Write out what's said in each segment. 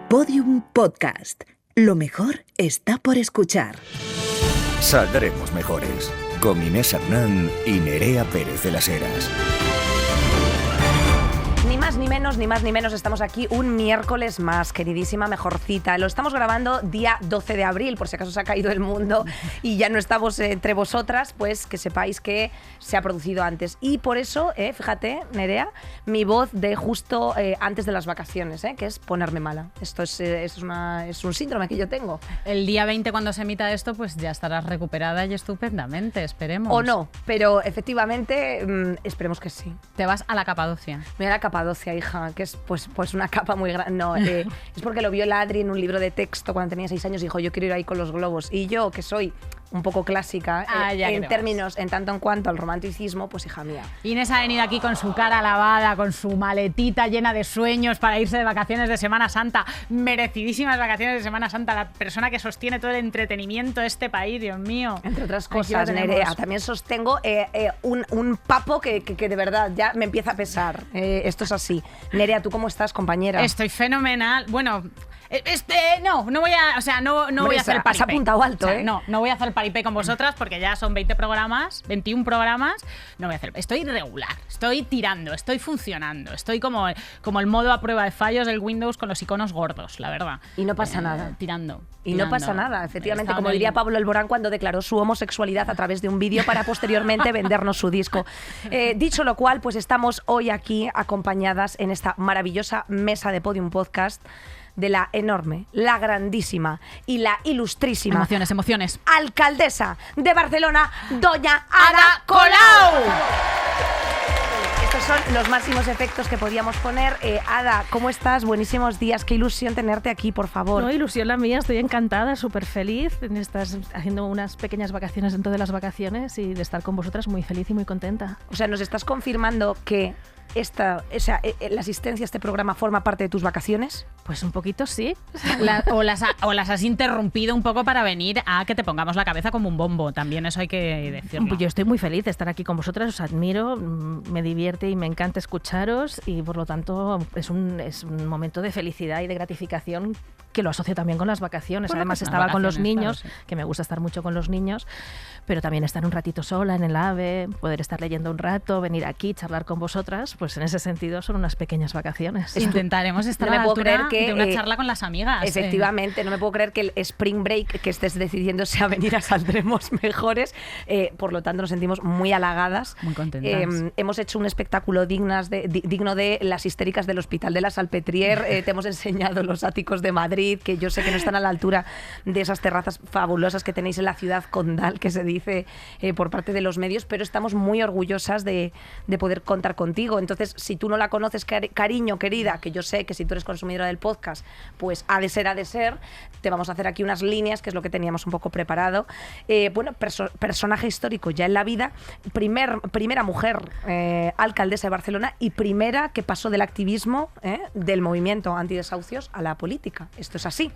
Podium Podcast. Lo mejor está por escuchar. Saldremos mejores. Con Inés Hernán y Nerea Pérez de las Heras. Ni más ni menos, estamos aquí un miércoles más, queridísima Mejorcita. Lo estamos grabando día 12 de abril, por si acaso se ha caído el mundo y ya no estamos entre vosotras, pues que sepáis que se ha producido antes. Y por eso, fíjate, Nerea, mi voz de justo antes de las vacaciones, que es ponerme mala. Esto es un síndrome que yo tengo. El día 20, cuando se emita esto, pues ya estarás recuperada y estupendamente, esperemos. O no, pero efectivamente esperemos que sí. Te vas a la Capadocia. Me voy a la Capadocia, hija, que es pues una capa muy grande. No, es porque lo vio el Adri en un libro de texto cuando tenía 6 años y dijo, yo quiero ir ahí con los globos. Y yo, que soy un poco clásica en términos, en tanto en cuanto al romanticismo, pues hija mía. Inés ha venido aquí con su cara lavada, con su maletita llena de sueños para irse de vacaciones de Semana Santa. Merecidísimas vacaciones de Semana Santa. La persona que sostiene todo el entretenimiento de este país, Dios mío. Entre otras cosas, Nerea, también sostengo un papo que de verdad ya me empieza a pesar. Esto es así. Nerea, ¿tú cómo estás, compañera? Estoy fenomenal. Bueno, no voy a, no voy a hacer el paripé. Has apuntado alto, No voy a hacer el paripé con vosotras porque ya son 21 programas. No voy a hacer. Estoy regular, estoy tirando, estoy funcionando. Estoy como el modo a prueba de fallos del Windows con los iconos gordos, la verdad. Y no pasa nada. Tirando. No pasa nada, efectivamente, como diría Pablo Alborán cuando declaró su homosexualidad a través de un vídeo para posteriormente vendernos su disco. Dicho lo cual, pues estamos hoy aquí acompañadas en esta maravillosa mesa de Podium Podcast de la enorme, la grandísima y la ilustrísima emociones alcaldesa de Barcelona, doña Ada Colau. Estos son los máximos efectos que podíamos poner. Ada, ¿cómo estás? Buenísimos días. Qué ilusión tenerte aquí, por favor. No, ilusión la mía. Estoy encantada, súper feliz. Estás haciendo unas pequeñas vacaciones dentro de las vacaciones y de estar con vosotras muy feliz y muy contenta. O sea, nos estás confirmando que la asistencia a este programa forma parte de tus vacaciones. Pues un poquito sí. O las has interrumpido un poco para venir a que te pongamos la cabeza como un bombo. También eso hay que decirlo. Yo estoy muy feliz de estar aquí con vosotras, os admiro, me divierte y me encanta escucharos y por lo tanto es un momento de felicidad y de gratificación que lo asocio también con las vacaciones. Bueno, además pues estaba con los niños, claro, sí. Que me gusta estar mucho con los niños, pero también estar un ratito sola en el AVE, poder estar leyendo un rato, venir aquí, charlar con vosotras, pues en ese sentido son unas pequeñas vacaciones. Intentaremos estar a la altura de una charla con las amigas. Efectivamente, no me puedo creer que el Spring Break que estés decidiéndose a venir a Saldremos Mejores, por lo tanto nos sentimos muy halagadas. Muy contentas. Hemos hecho un espectáculo digno de las histéricas del Hospital de la Salpêtrière. Te hemos enseñado los áticos de Madrid, que yo sé que no están a la altura de esas terrazas fabulosas que tenéis en la ciudad condal, que se dice por parte de los medios, pero estamos muy orgullosas de poder contar contigo. Entonces, si tú no la conoces, cariño, querida, que yo sé que si tú eres consumidora del podcast, pues ha de ser, te vamos a hacer aquí unas líneas, que es lo que teníamos un poco preparado. Personaje histórico ya en la vida, primera mujer alcaldesa de Barcelona y primera que pasó del activismo del movimiento antidesahucios a la política. Esto es así.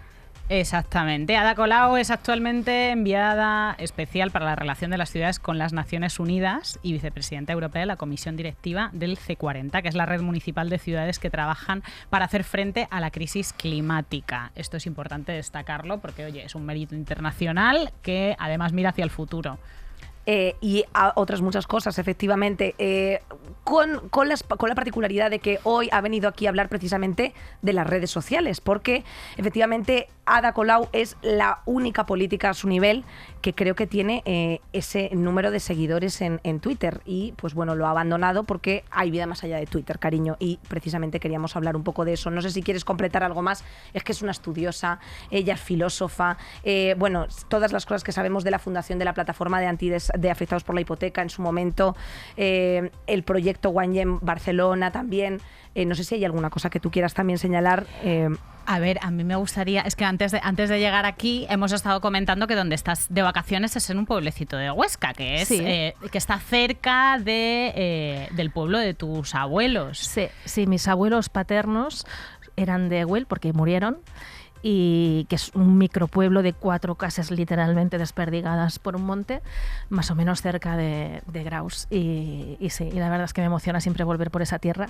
Exactamente. Ada Colau es actualmente enviada especial para la relación de las ciudades con las Naciones Unidas y vicepresidenta europea de la Comisión Directiva del C40, que es la red municipal de ciudades que trabajan para hacer frente a la crisis climática. Esto es importante destacarlo porque, oye, es un mérito internacional que además mira hacia el futuro. Y a otras muchas cosas, efectivamente, con la particularidad de que hoy ha venido aquí a hablar precisamente de las redes sociales, porque efectivamente Ada Colau es la única política a su nivel que creo que tiene ese número de seguidores en Twitter y pues bueno, lo ha abandonado porque hay vida más allá de Twitter, cariño, y precisamente queríamos hablar un poco de eso. No sé si quieres completar algo más. Es que es una estudiosa, ella es filósofa, bueno, todas las cosas que sabemos de la fundación de la plataforma de afectados por la hipoteca en su momento, el proyecto Guanyem Barcelona también. No sé si hay alguna cosa que tú quieras también señalar. A ver, a mí me gustaría, es que antes de llegar aquí hemos estado comentando que donde estás de vacaciones es en un pueblecito de Huesca, que es Sí. Que está cerca del pueblo de tus abuelos. Sí, mis abuelos paternos eran de Güell porque murieron y que es un micropueblo de 4 casas literalmente desperdigadas por un monte, más o menos cerca de Graus. Y sí, y la verdad es que me emociona siempre volver por esa tierra,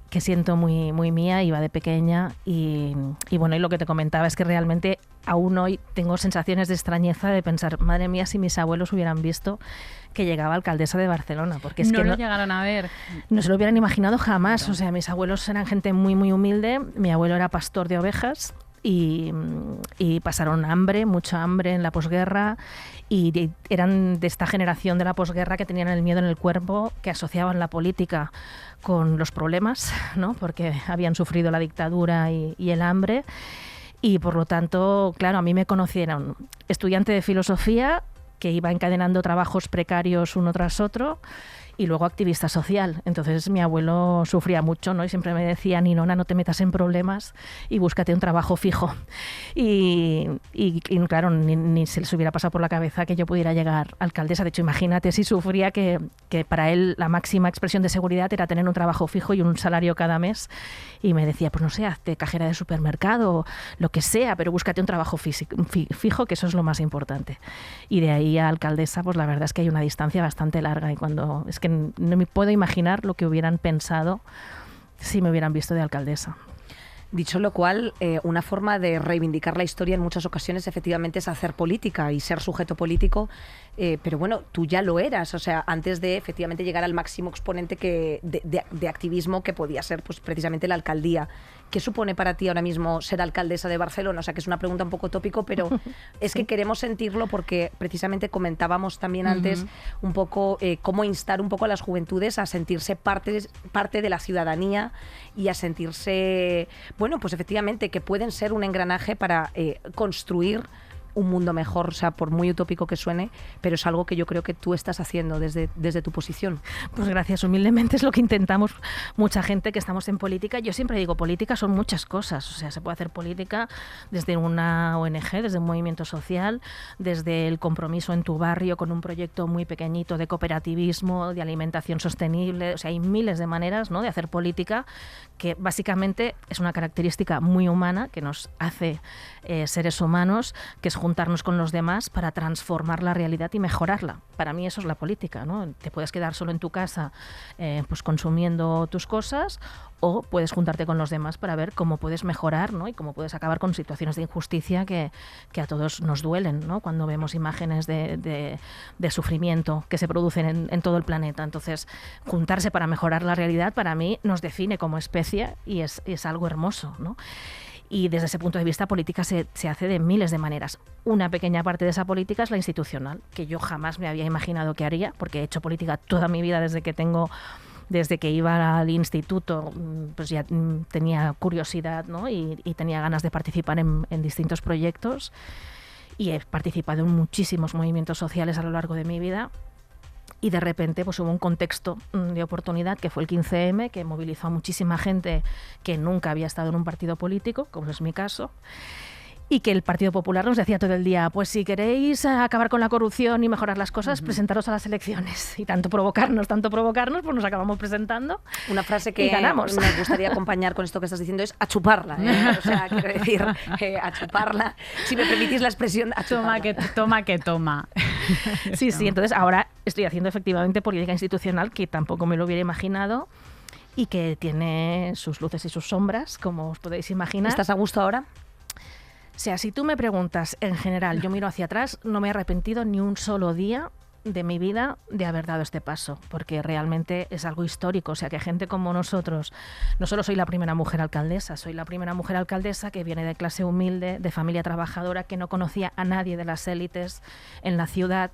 que siento muy, muy mía, iba de pequeña y bueno, y lo que te comentaba es que realmente aún hoy tengo sensaciones de extrañeza de pensar, madre mía, si mis abuelos hubieran visto que llegaba alcaldesa de Barcelona, porque es no que lo llegaron a ver. No se lo hubieran imaginado jamás. O sea, mis abuelos eran gente muy, muy humilde. Mi abuelo era pastor de ovejas y pasaron hambre, mucha hambre en la posguerra, y eran de esta generación de la posguerra que tenían el miedo en el cuerpo, que asociaban la política con los problemas, ¿no? Porque habían sufrido la dictadura y el hambre. Y por lo tanto, claro, a mí me conocieron estudiante de filosofía que iba encadenando trabajos precarios uno tras otro, y luego activista social. Entonces mi abuelo sufría mucho, ¿no? Y siempre me decía, Ninona, no te metas en problemas y búscate un trabajo fijo. Y claro, ni se les hubiera pasado por la cabeza que yo pudiera llegar alcaldesa. De hecho, imagínate si sufría que para él la máxima expresión de seguridad era tener un trabajo fijo y un salario cada mes. Y me decía, pues no sé, hazte cajera de supermercado, lo que sea, pero búscate un trabajo fijo, que eso es lo más importante. Y de ahí a alcaldesa, pues la verdad es que hay una distancia bastante larga, y cuando es que no me puedo imaginar lo que hubieran pensado si me hubieran visto de alcaldesa. Dicho lo cual, una forma de reivindicar la historia en muchas ocasiones efectivamente es hacer política y ser sujeto político, pero bueno, tú ya lo eras, o sea, antes de efectivamente llegar al máximo exponente de activismo que podía ser pues precisamente la alcaldía. ¿Qué supone para ti ahora mismo ser alcaldesa de Barcelona? O sea, que es una pregunta un poco tópico, pero es que queremos sentirlo porque precisamente comentábamos también antes un poco cómo instar un poco a las juventudes a sentirse parte de la ciudadanía y a sentirse, bueno, pues efectivamente que pueden ser un engranaje para construir un mundo mejor, o sea, por muy utópico que suene, pero es algo que yo creo que tú estás haciendo desde tu posición. Pues gracias, humildemente es lo que intentamos mucha gente que estamos en política. Yo siempre digo, política son muchas cosas, o sea, se puede hacer política desde una ONG, desde un movimiento social, desde el compromiso en tu barrio con un proyecto muy pequeñito de cooperativismo, de alimentación sostenible, o sea, hay miles de maneras, ¿no?, de hacer política, que básicamente es una característica muy humana que nos hace seres humanos, que es juntarnos con los demás para transformar la realidad y mejorarla. Para mí eso es la política, ¿no? Te puedes quedar solo en tu casa pues consumiendo tus cosas, o puedes juntarte con los demás para ver cómo puedes mejorar, ¿no?, y cómo puedes acabar con situaciones de injusticia que a todos nos duelen, ¿no?, cuando vemos imágenes de sufrimiento que se producen en todo el planeta. Entonces, juntarse para mejorar la realidad para mí nos define como especie y es algo hermoso, ¿no? Y desde ese punto de vista, política se hace de miles de maneras. Una pequeña parte de esa política es la institucional, que yo jamás me había imaginado que haría, porque he hecho política toda mi vida desde que iba al instituto, pues ya tenía curiosidad, ¿no?, y tenía ganas de participar en distintos proyectos, y he participado en muchísimos movimientos sociales a lo largo de mi vida. Y de repente pues hubo un contexto de oportunidad que fue el 15M, que movilizó a muchísima gente que nunca había estado en un partido político, como es mi caso, y que el Partido Popular nos decía todo el día, pues si queréis acabar con la corrupción y mejorar las cosas, presentaros a las elecciones. Y tanto provocarnos, pues nos acabamos presentando. Una frase que ganamos. Me gustaría acompañar con esto que estás diciendo es a chuparla, ¿eh? O sea, quiero decir, a chuparla. Si me permitís la expresión, a chuparla. Toma que toma. Sí, entonces ahora estoy haciendo efectivamente política institucional, que tampoco me lo hubiera imaginado, y que tiene sus luces y sus sombras, como os podéis imaginar. ¿Estás a gusto ahora? O sea, si tú me preguntas en general, yo miro hacia atrás, no me he arrepentido ni un solo día de mi vida de haber dado este paso, porque realmente es algo histórico. O sea, que gente como nosotros, no solo soy la primera mujer alcaldesa, soy la primera mujer alcaldesa que viene de clase humilde, de familia trabajadora, que no conocía a nadie de las élites en la ciudad,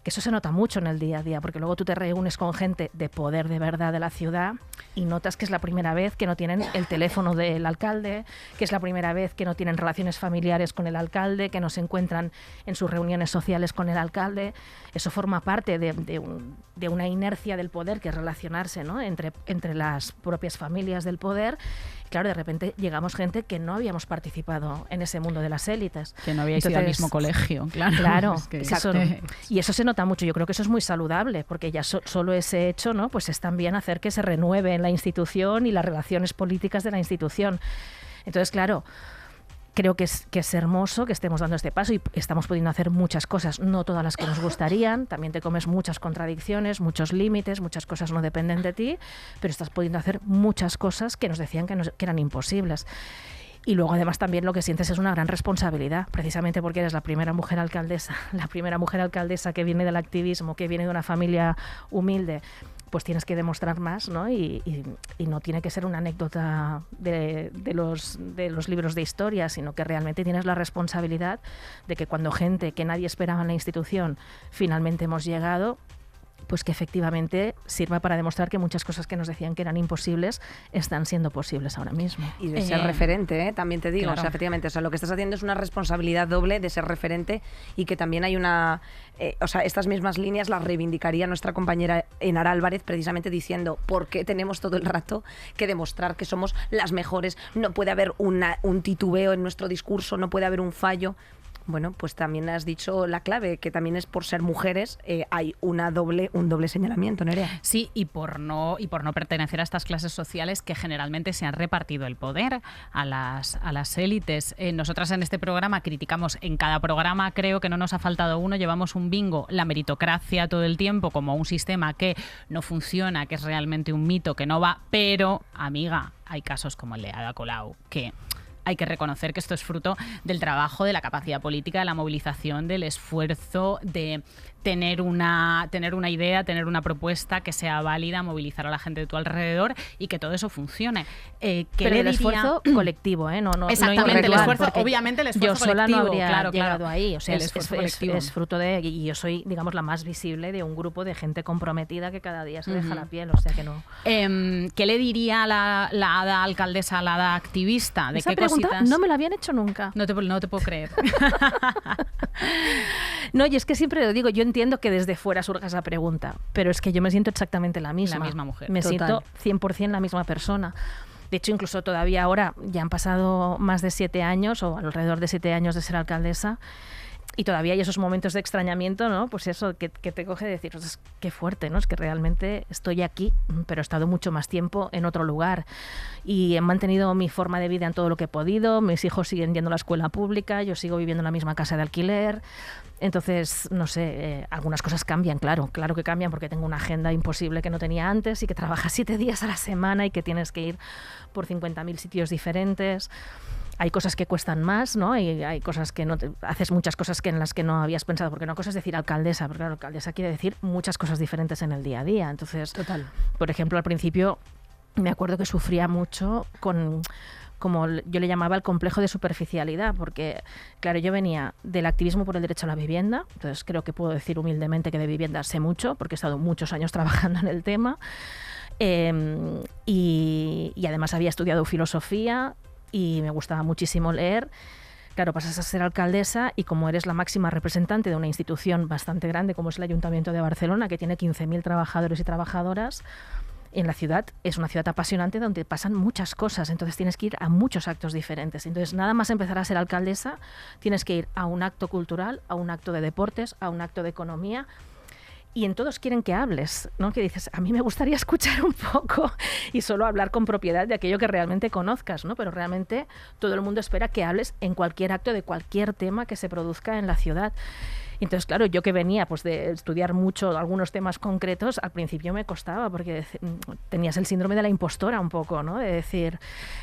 que eso se nota mucho en el día a día, porque luego tú te reúnes con gente de poder de verdad de la ciudad y notas que es la primera vez que no tienen el teléfono del alcalde, que es la primera vez que no tienen relaciones familiares con el alcalde, que no se encuentran en sus reuniones sociales con el alcalde. Eso forma parte de una inercia del poder, que es relacionarse, ¿no?, entre las propias familias del poder. Claro, de repente llegamos gente que no habíamos participado en ese mundo de las élites. Que no habíais ido al mismo colegio, claro. Claro, es que y eso se nota mucho. Yo creo que eso es muy saludable, porque ya solo ese hecho, ¿no?, pues es también hacer que se renueve en la institución y las relaciones políticas de la institución. Entonces, claro, Creo que es hermoso que estemos dando este paso y estamos pudiendo hacer muchas cosas, no todas las que nos gustarían, también te comes muchas contradicciones, muchos límites, muchas cosas no dependen de ti, pero estás pudiendo hacer muchas cosas que nos decían que eran imposibles. Y luego además también lo que sientes es una gran responsabilidad, precisamente porque eres la primera mujer alcaldesa que viene del activismo, que viene de una familia humilde, pues tienes que demostrar más, ¿no? Y no tiene que ser una anécdota de los libros de historia, sino que realmente tienes la responsabilidad de que cuando gente que nadie esperaba en la institución finalmente hemos llegado, pues que efectivamente sirva para demostrar que muchas cosas que nos decían que eran imposibles están siendo posibles ahora mismo. Y de ser referente, también te digo, claro. o sea, efectivamente, o sea, lo que estás haciendo es una responsabilidad doble de ser referente y que también hay una... o sea, estas mismas líneas las reivindicaría nuestra compañera Enara Álvarez precisamente diciendo por qué tenemos todo el rato que demostrar que somos las mejores, no puede haber un titubeo en nuestro discurso, no puede haber un fallo. Bueno, pues también has dicho la clave, que también es por ser mujeres, hay un doble señalamiento, Nerea. Sí, y por no pertenecer a estas clases sociales que generalmente se han repartido el poder a las élites. Nosotras en este programa criticamos, en cada programa creo que no nos ha faltado uno, llevamos un bingo, la meritocracia todo el tiempo como un sistema que no funciona, que es realmente un mito, que no va, pero, amiga, hay casos como el de Ada Colau, que... hay que reconocer que esto es fruto del trabajo, de la capacidad política, de la movilización, del esfuerzo, de tener una idea, tener una propuesta que sea válida, movilizar a la gente de tu alrededor y que todo eso funcione. Pero el esfuerzo colectivo, ¿eh? No Exactamente, el esfuerzo, obviamente el esfuerzo yo sola colectivo. no habría claro, llegado ahí. O sea, es fruto de... Y yo soy, digamos, la más visible de un grupo de gente comprometida que cada día se deja la piel, o sea que no... ¿Qué le diría la hada alcaldesa, la hada activista? ¿De Esa qué pregunta cositas? no me la habían hecho nunca. No te puedo creer. No, y es que siempre lo digo, yo entiendo que desde fuera surja esa pregunta, pero es que yo me siento exactamente la misma. La misma mujer. Me Total. siento 100% la misma persona. De hecho, incluso todavía ahora ya han pasado más de 7 años o alrededor de 7 años de ser alcaldesa y todavía hay esos momentos de extrañamiento, ¿no? Pues eso, que te coge de decir, pues, qué fuerte, ¿no? Es que realmente estoy aquí, pero he estado mucho más tiempo en otro lugar y he mantenido mi forma de vida en todo lo que he podido, mis hijos siguen yendo a la escuela pública, yo sigo viviendo en la misma casa de alquiler. Entonces, no sé, algunas cosas cambian, claro que cambian porque tengo una agenda imposible que no tenía antes y que trabajas 7 días a la semana y que tienes que ir por 50.000 sitios diferentes. Hay cosas que cuestan más, ¿no? Y hay cosas que no haces muchas cosas que en las que no habías pensado, porque una cosa es decir alcaldesa, porque claro, alcaldesa quiere decir muchas cosas diferentes en el día a día. Entonces, Total. Por ejemplo, al principio me acuerdo que sufría mucho con, como yo le llamaba, el complejo de superficialidad, porque, claro, yo venía del activismo por el derecho a la vivienda, entonces creo que puedo decir humildemente que de vivienda sé mucho, porque he estado muchos años trabajando en el tema, y además había estudiado filosofía y me gustaba muchísimo leer. Claro, pasas a ser alcaldesa y como eres la máxima representante de una institución bastante grande como es el Ayuntamiento de Barcelona, que tiene 15.000 trabajadores y trabajadoras, en la ciudad es una ciudad apasionante donde pasan muchas cosas, entonces tienes que ir a muchos actos diferentes. Entonces, nada más empezar a ser alcaldesa, tienes que ir a un acto cultural, a un acto de deportes, a un acto de economía, y en todos quieren que hables, ¿no? Que dices, a mí me gustaría escuchar un poco y solo hablar con propiedad de aquello que realmente conozcas, ¿no? Pero realmente todo el mundo espera que hables en cualquier acto de cualquier tema que se produzca en la ciudad. Entonces, claro, yo que venía pues de estudiar mucho algunos temas concretos, al principio me costaba porque tenías el síndrome de la impostora un poco, ¿no? De decir,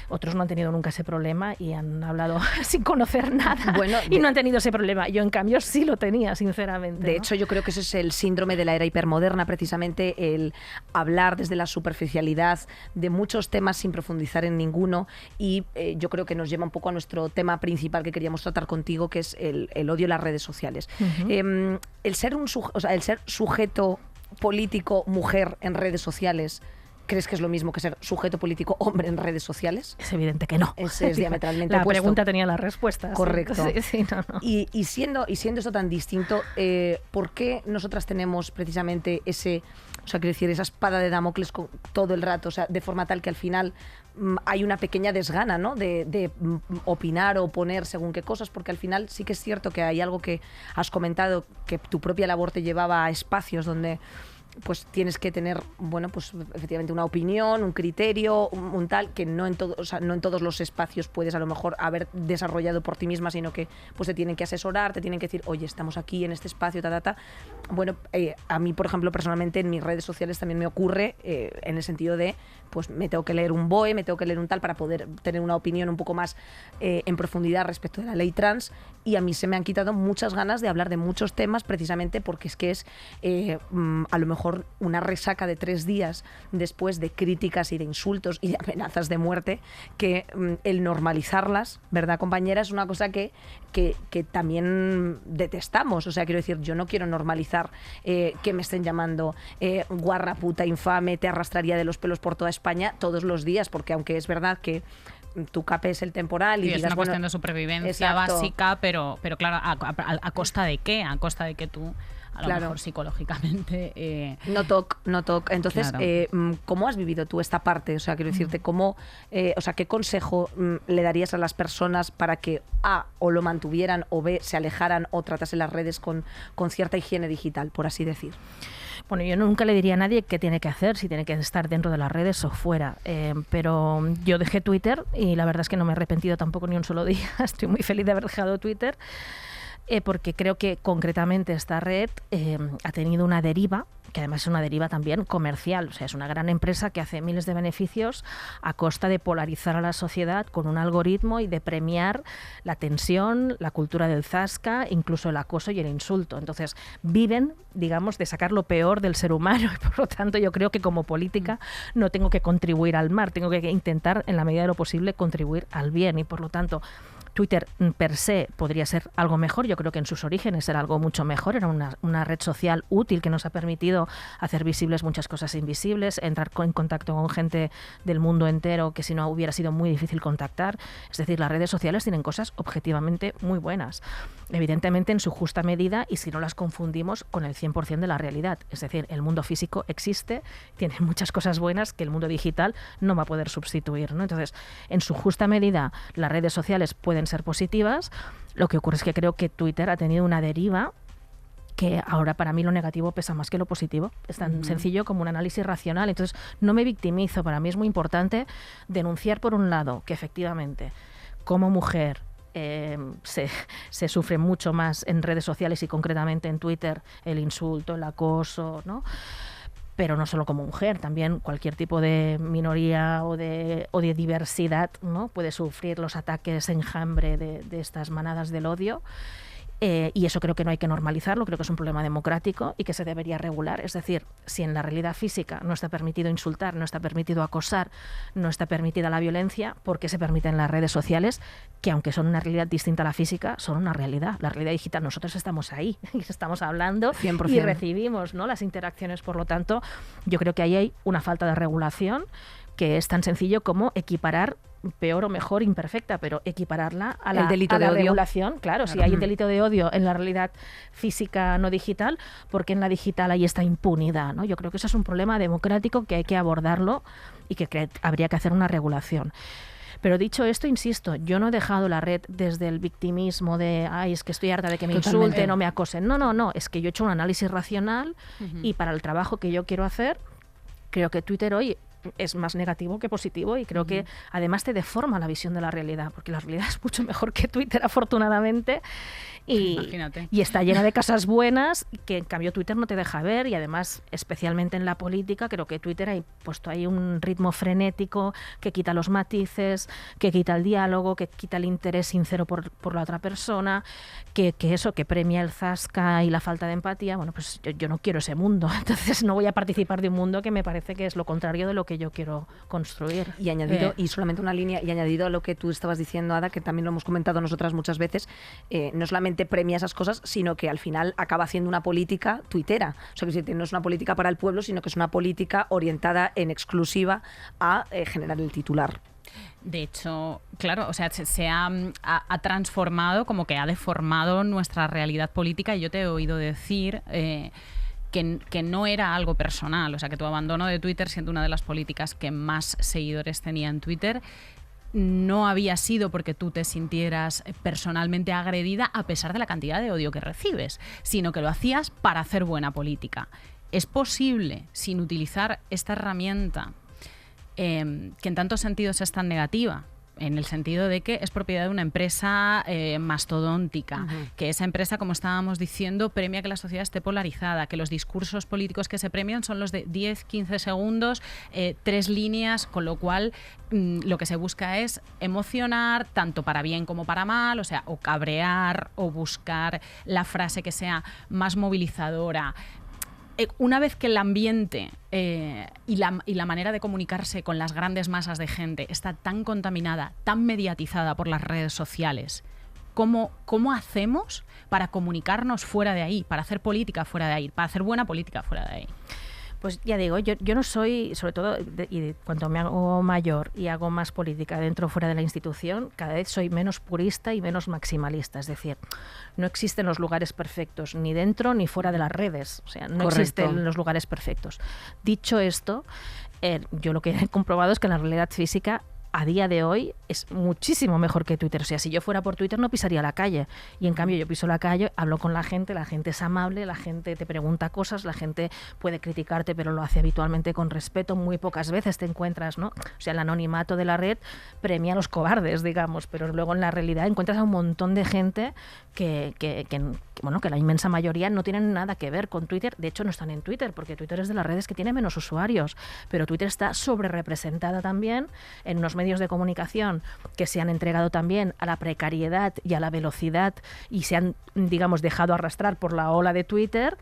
otros no han tenido nunca ese problema y han hablado sin conocer nada, y no han tenido ese problema. Yo, en cambio, sí lo tenía, sinceramente. De ¿no? hecho, yo creo que ese es el síndrome de la era hipermoderna, precisamente el hablar desde la superficialidad de muchos temas sin profundizar en ninguno, y yo creo que nos lleva un poco a nuestro tema principal que queríamos tratar contigo, que es el odio en las redes sociales. El ser sujeto político mujer en redes sociales, ¿crees que es lo mismo que ser sujeto político hombre en redes sociales? Es evidente que no. Es diametralmente la opuesto. pregunta tenía la respuesta. Correcto. Sí, no. Y siendo esto tan distinto, ¿por qué nosotras tenemos precisamente quiero decir, esa espada de Damocles todo el rato, o sea, de forma tal que al final hay una pequeña desgana, ¿no? de opinar o poner según qué cosas, porque al final sí que es cierto que hay algo que has comentado, que tu propia labor te llevaba a espacios donde pues tienes que tener, bueno, pues efectivamente una opinión, un criterio, un tal, que no en todos los espacios puedes a lo mejor haber desarrollado por ti misma, sino que pues te tienen que asesorar, te tienen que decir, oye, estamos aquí en este espacio, Bueno, a mí, por ejemplo, personalmente en mis redes sociales también me ocurre en el sentido de, pues me tengo que leer un BOE, me tengo que leer un tal para poder tener una opinión un poco más en profundidad respecto de la ley trans, y a mí se me han quitado muchas ganas de hablar de muchos temas precisamente porque es que es a lo mejor una resaca de 3 días después de críticas y de insultos y de amenazas de muerte, que el normalizarlas, ¿verdad, compañera? Es una cosa que también detestamos. O sea, quiero decir, yo no quiero normalizar que me estén llamando guarra, puta, infame, te arrastraría de los pelos por toda España todos los días, porque aunque es verdad que tú capes el temporal y digas, es una cuestión de supervivencia básica, pero claro, ¿a costa de qué? A costa de que tú a lo mejor psicológicamente no toc. Entonces, claro. ¿cómo has vivido tú esta parte? O sea, quiero decirte, ¿qué consejo le darías a las personas para que A, o lo mantuvieran, o B, se alejaran o tratasen las redes con cierta higiene digital, por así decir? Bueno, yo nunca le diría a nadie qué tiene que hacer, si tiene que estar dentro de las redes o fuera, pero yo dejé Twitter y la verdad es que no me he arrepentido tampoco ni un solo día. Estoy muy feliz de haber dejado Twitter, porque creo que concretamente esta red ha tenido una deriva, que además es una deriva también comercial. O sea, es una gran empresa que hace miles de beneficios a costa de polarizar a la sociedad con un algoritmo y de premiar la tensión, la cultura del zasca, incluso el acoso y el insulto. Entonces, viven, digamos, de sacar lo peor del ser humano, y por lo tanto yo creo que como política no tengo que contribuir al mal, tengo que intentar, en la medida de lo posible, contribuir al bien, y por lo tanto Twitter per se podría ser algo mejor. Yo creo que en sus orígenes era algo mucho mejor, era una red social útil que nos ha permitido hacer visibles muchas cosas invisibles, entrar en contacto con gente del mundo entero que si no hubiera sido muy difícil contactar. Es decir, las redes sociales tienen cosas objetivamente muy buenas, evidentemente en su justa medida y si no las confundimos con el 100% de la realidad. Es decir, el mundo físico existe, tiene muchas cosas buenas que el mundo digital no va a poder sustituir, ¿no? Entonces, en su justa medida, las redes sociales pueden ser positivas. Lo que ocurre es que creo que Twitter ha tenido una deriva que ahora para mí lo negativo pesa más que lo positivo. Es tan sencillo como un análisis racional. Entonces no me victimizo. Para mí es muy importante denunciar, por un lado, que efectivamente como mujer se sufre mucho más en redes sociales y concretamente en Twitter el insulto, el acoso, ¿no? Pero no solo como mujer, también cualquier tipo de minoría o de diversidad, ¿no? Puede sufrir los ataques enjambre de estas manadas del odio. Y eso creo que no hay que normalizarlo, creo que es un problema democrático y que se debería regular. Es decir, si en la realidad física no está permitido insultar, no está permitido acosar, no está permitida la violencia, ¿por qué se permiten las redes sociales, que aunque son una realidad distinta a la física, son una realidad? La realidad digital, nosotros estamos ahí, y estamos hablando 100%. Y recibimos, ¿no?, las interacciones. Por lo tanto, yo creo que ahí hay una falta de regulación que es tan sencillo como equiparar, peor o mejor, imperfecta, pero equipararla a la, delito de odio. Regulación. Claro, si hay un delito de odio en la realidad física no digital, ¿por qué en la digital hay esta impunidad, ¿no? Yo creo que eso es un problema democrático que hay que abordarlo y que habría que hacer una regulación. Pero dicho esto, insisto, yo no he dejado la red desde el victimismo de, ay, es que estoy harta de que me insulten o me acosen. No, es que yo he hecho un análisis racional y para el trabajo que yo quiero hacer, creo que Twitter hoy es más negativo que positivo y creo que además te deforma la visión de la realidad, porque la realidad es mucho mejor que Twitter, afortunadamente, y está llena de cosas buenas que en cambio Twitter no te deja ver. Y además, especialmente en la política, creo que Twitter ha puesto ahí un ritmo frenético que quita los matices, que quita el diálogo, que quita el interés sincero por la otra persona, que premia el zasca y la falta de empatía. Bueno, pues yo no quiero ese mundo, entonces no voy a participar de un mundo que me parece que es lo contrario de lo que yo quiero construir. Y añadido, y solamente una línea, y añadido a lo que tú estabas diciendo, Ada, que también lo hemos comentado nosotras muchas veces, no solamente premia esas cosas, sino que al final acaba haciendo una política tuitera. O sea, que no es una política para el pueblo, sino que es una política orientada en exclusiva a generar el titular. De hecho, claro, o sea, se ha transformado, como que ha deformado nuestra realidad política. Y yo te he oído decir que no era algo personal. O sea, que tu abandono de Twitter, siendo una de las políticas que más seguidores tenía en Twitter, no había sido porque tú te sintieras personalmente agredida a pesar de la cantidad de odio que recibes, sino que lo hacías para hacer buena política. ¿Es posible, sin utilizar esta herramienta, que en tantos sentidos es tan negativa? En el sentido de que es propiedad de una empresa mastodóntica, que esa empresa, como estábamos diciendo, premia que la sociedad esté polarizada, que los discursos políticos que se premian son los de 10, 15 segundos, 3 líneas, con lo cual lo que se busca es emocionar, tanto para bien como para mal, o sea, o cabrear o buscar la frase que sea más movilizadora. Una vez que el ambiente y la manera de comunicarse con las grandes masas de gente está tan contaminada, tan mediatizada por las redes sociales, ¿cómo hacemos para comunicarnos fuera de ahí, para hacer política fuera de ahí, para hacer buena política fuera de ahí? Pues ya digo, yo no soy, sobre todo, cuando me hago mayor y hago más política dentro o fuera de la institución, cada vez soy menos purista y menos maximalista. Es decir, no existen los lugares perfectos, ni dentro ni fuera de las redes. O sea, no existen los lugares perfectos. Dicho esto, yo lo que he comprobado es que la realidad física a día de hoy es muchísimo mejor que Twitter. O sea, si yo fuera por Twitter no pisaría la calle. Y en cambio yo piso la calle, hablo con la gente es amable, la gente te pregunta cosas, la gente puede criticarte, pero lo hace habitualmente con respeto. Muy pocas veces te encuentras, ¿no? O sea, el anonimato de la red premia a los cobardes, digamos, pero luego en la realidad encuentras a un montón de gente que la inmensa mayoría no tienen nada que ver con Twitter. De hecho, no están en Twitter, porque Twitter es de las redes que tiene menos usuarios. Pero Twitter está sobrerepresentada también en unos medios de comunicación que se han entregado también a la precariedad y a la velocidad y se han, digamos, dejado arrastrar por la ola de Twitter,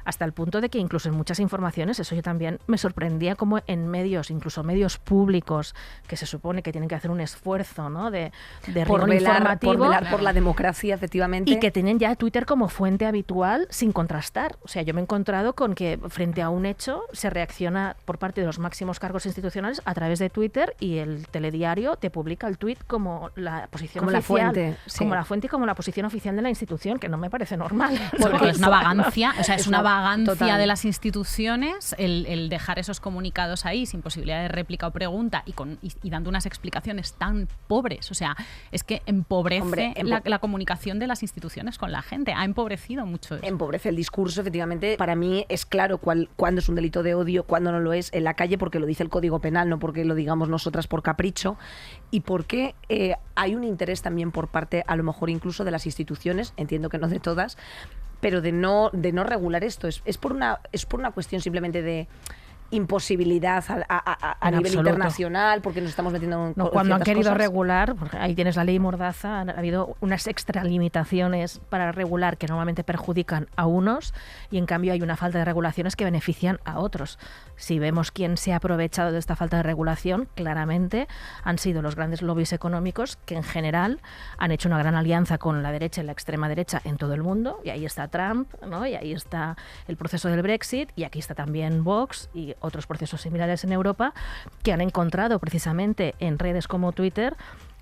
hasta el punto de que incluso en muchas informaciones, eso yo también me sorprendía, como en medios, incluso medios públicos, que se supone que tienen que hacer un esfuerzo, ¿no?, de rigor informativo, por velar por la democracia, efectivamente. Y que tienen ya Twitter como fuente habitual sin contrastar. O sea, yo me he encontrado con que frente a un hecho se reacciona por parte de los máximos cargos institucionales a través de Twitter, y el telediario te publica el tuit como la posición como oficial. La fuente, sí. Como la fuente y como la posición oficial de la institución, que no me parece normal. Porque es una vagancia, o sea, es una vagancia total de las instituciones el dejar esos comunicados ahí sin posibilidad de réplica o pregunta y dando unas explicaciones tan pobres. O sea, es que empobrece la comunicación de las instituciones con la gente. Ha empobrecido mucho eso. Empobrece el discurso, efectivamente. Para mí es claro cuándo es un delito de odio, cuándo no lo es en la calle, porque lo dice el Código Penal, no porque lo digamos nosotras por capricho, y porque hay un interés también por parte, a lo mejor incluso de las instituciones, entiendo que no de todas, pero de no regular esto. Es por una cuestión simplemente de imposibilidad a nivel absoluto. Internacional, porque nos estamos metiendo en cuando han querido cosas. Regular, porque ahí tienes la ley Mordaza, ha habido unas extralimitaciones para regular que normalmente perjudican a unos, y en cambio hay una falta de regulaciones que benefician a otros. Si vemos quién se ha aprovechado de esta falta de regulación, claramente han sido los grandes lobbies económicos, que en general han hecho una gran alianza con la derecha y la extrema derecha en todo el mundo, y ahí está Trump, ¿no?, y ahí está el proceso del Brexit, y aquí está también Vox y otros procesos similares en Europa, que han encontrado precisamente en redes como Twitter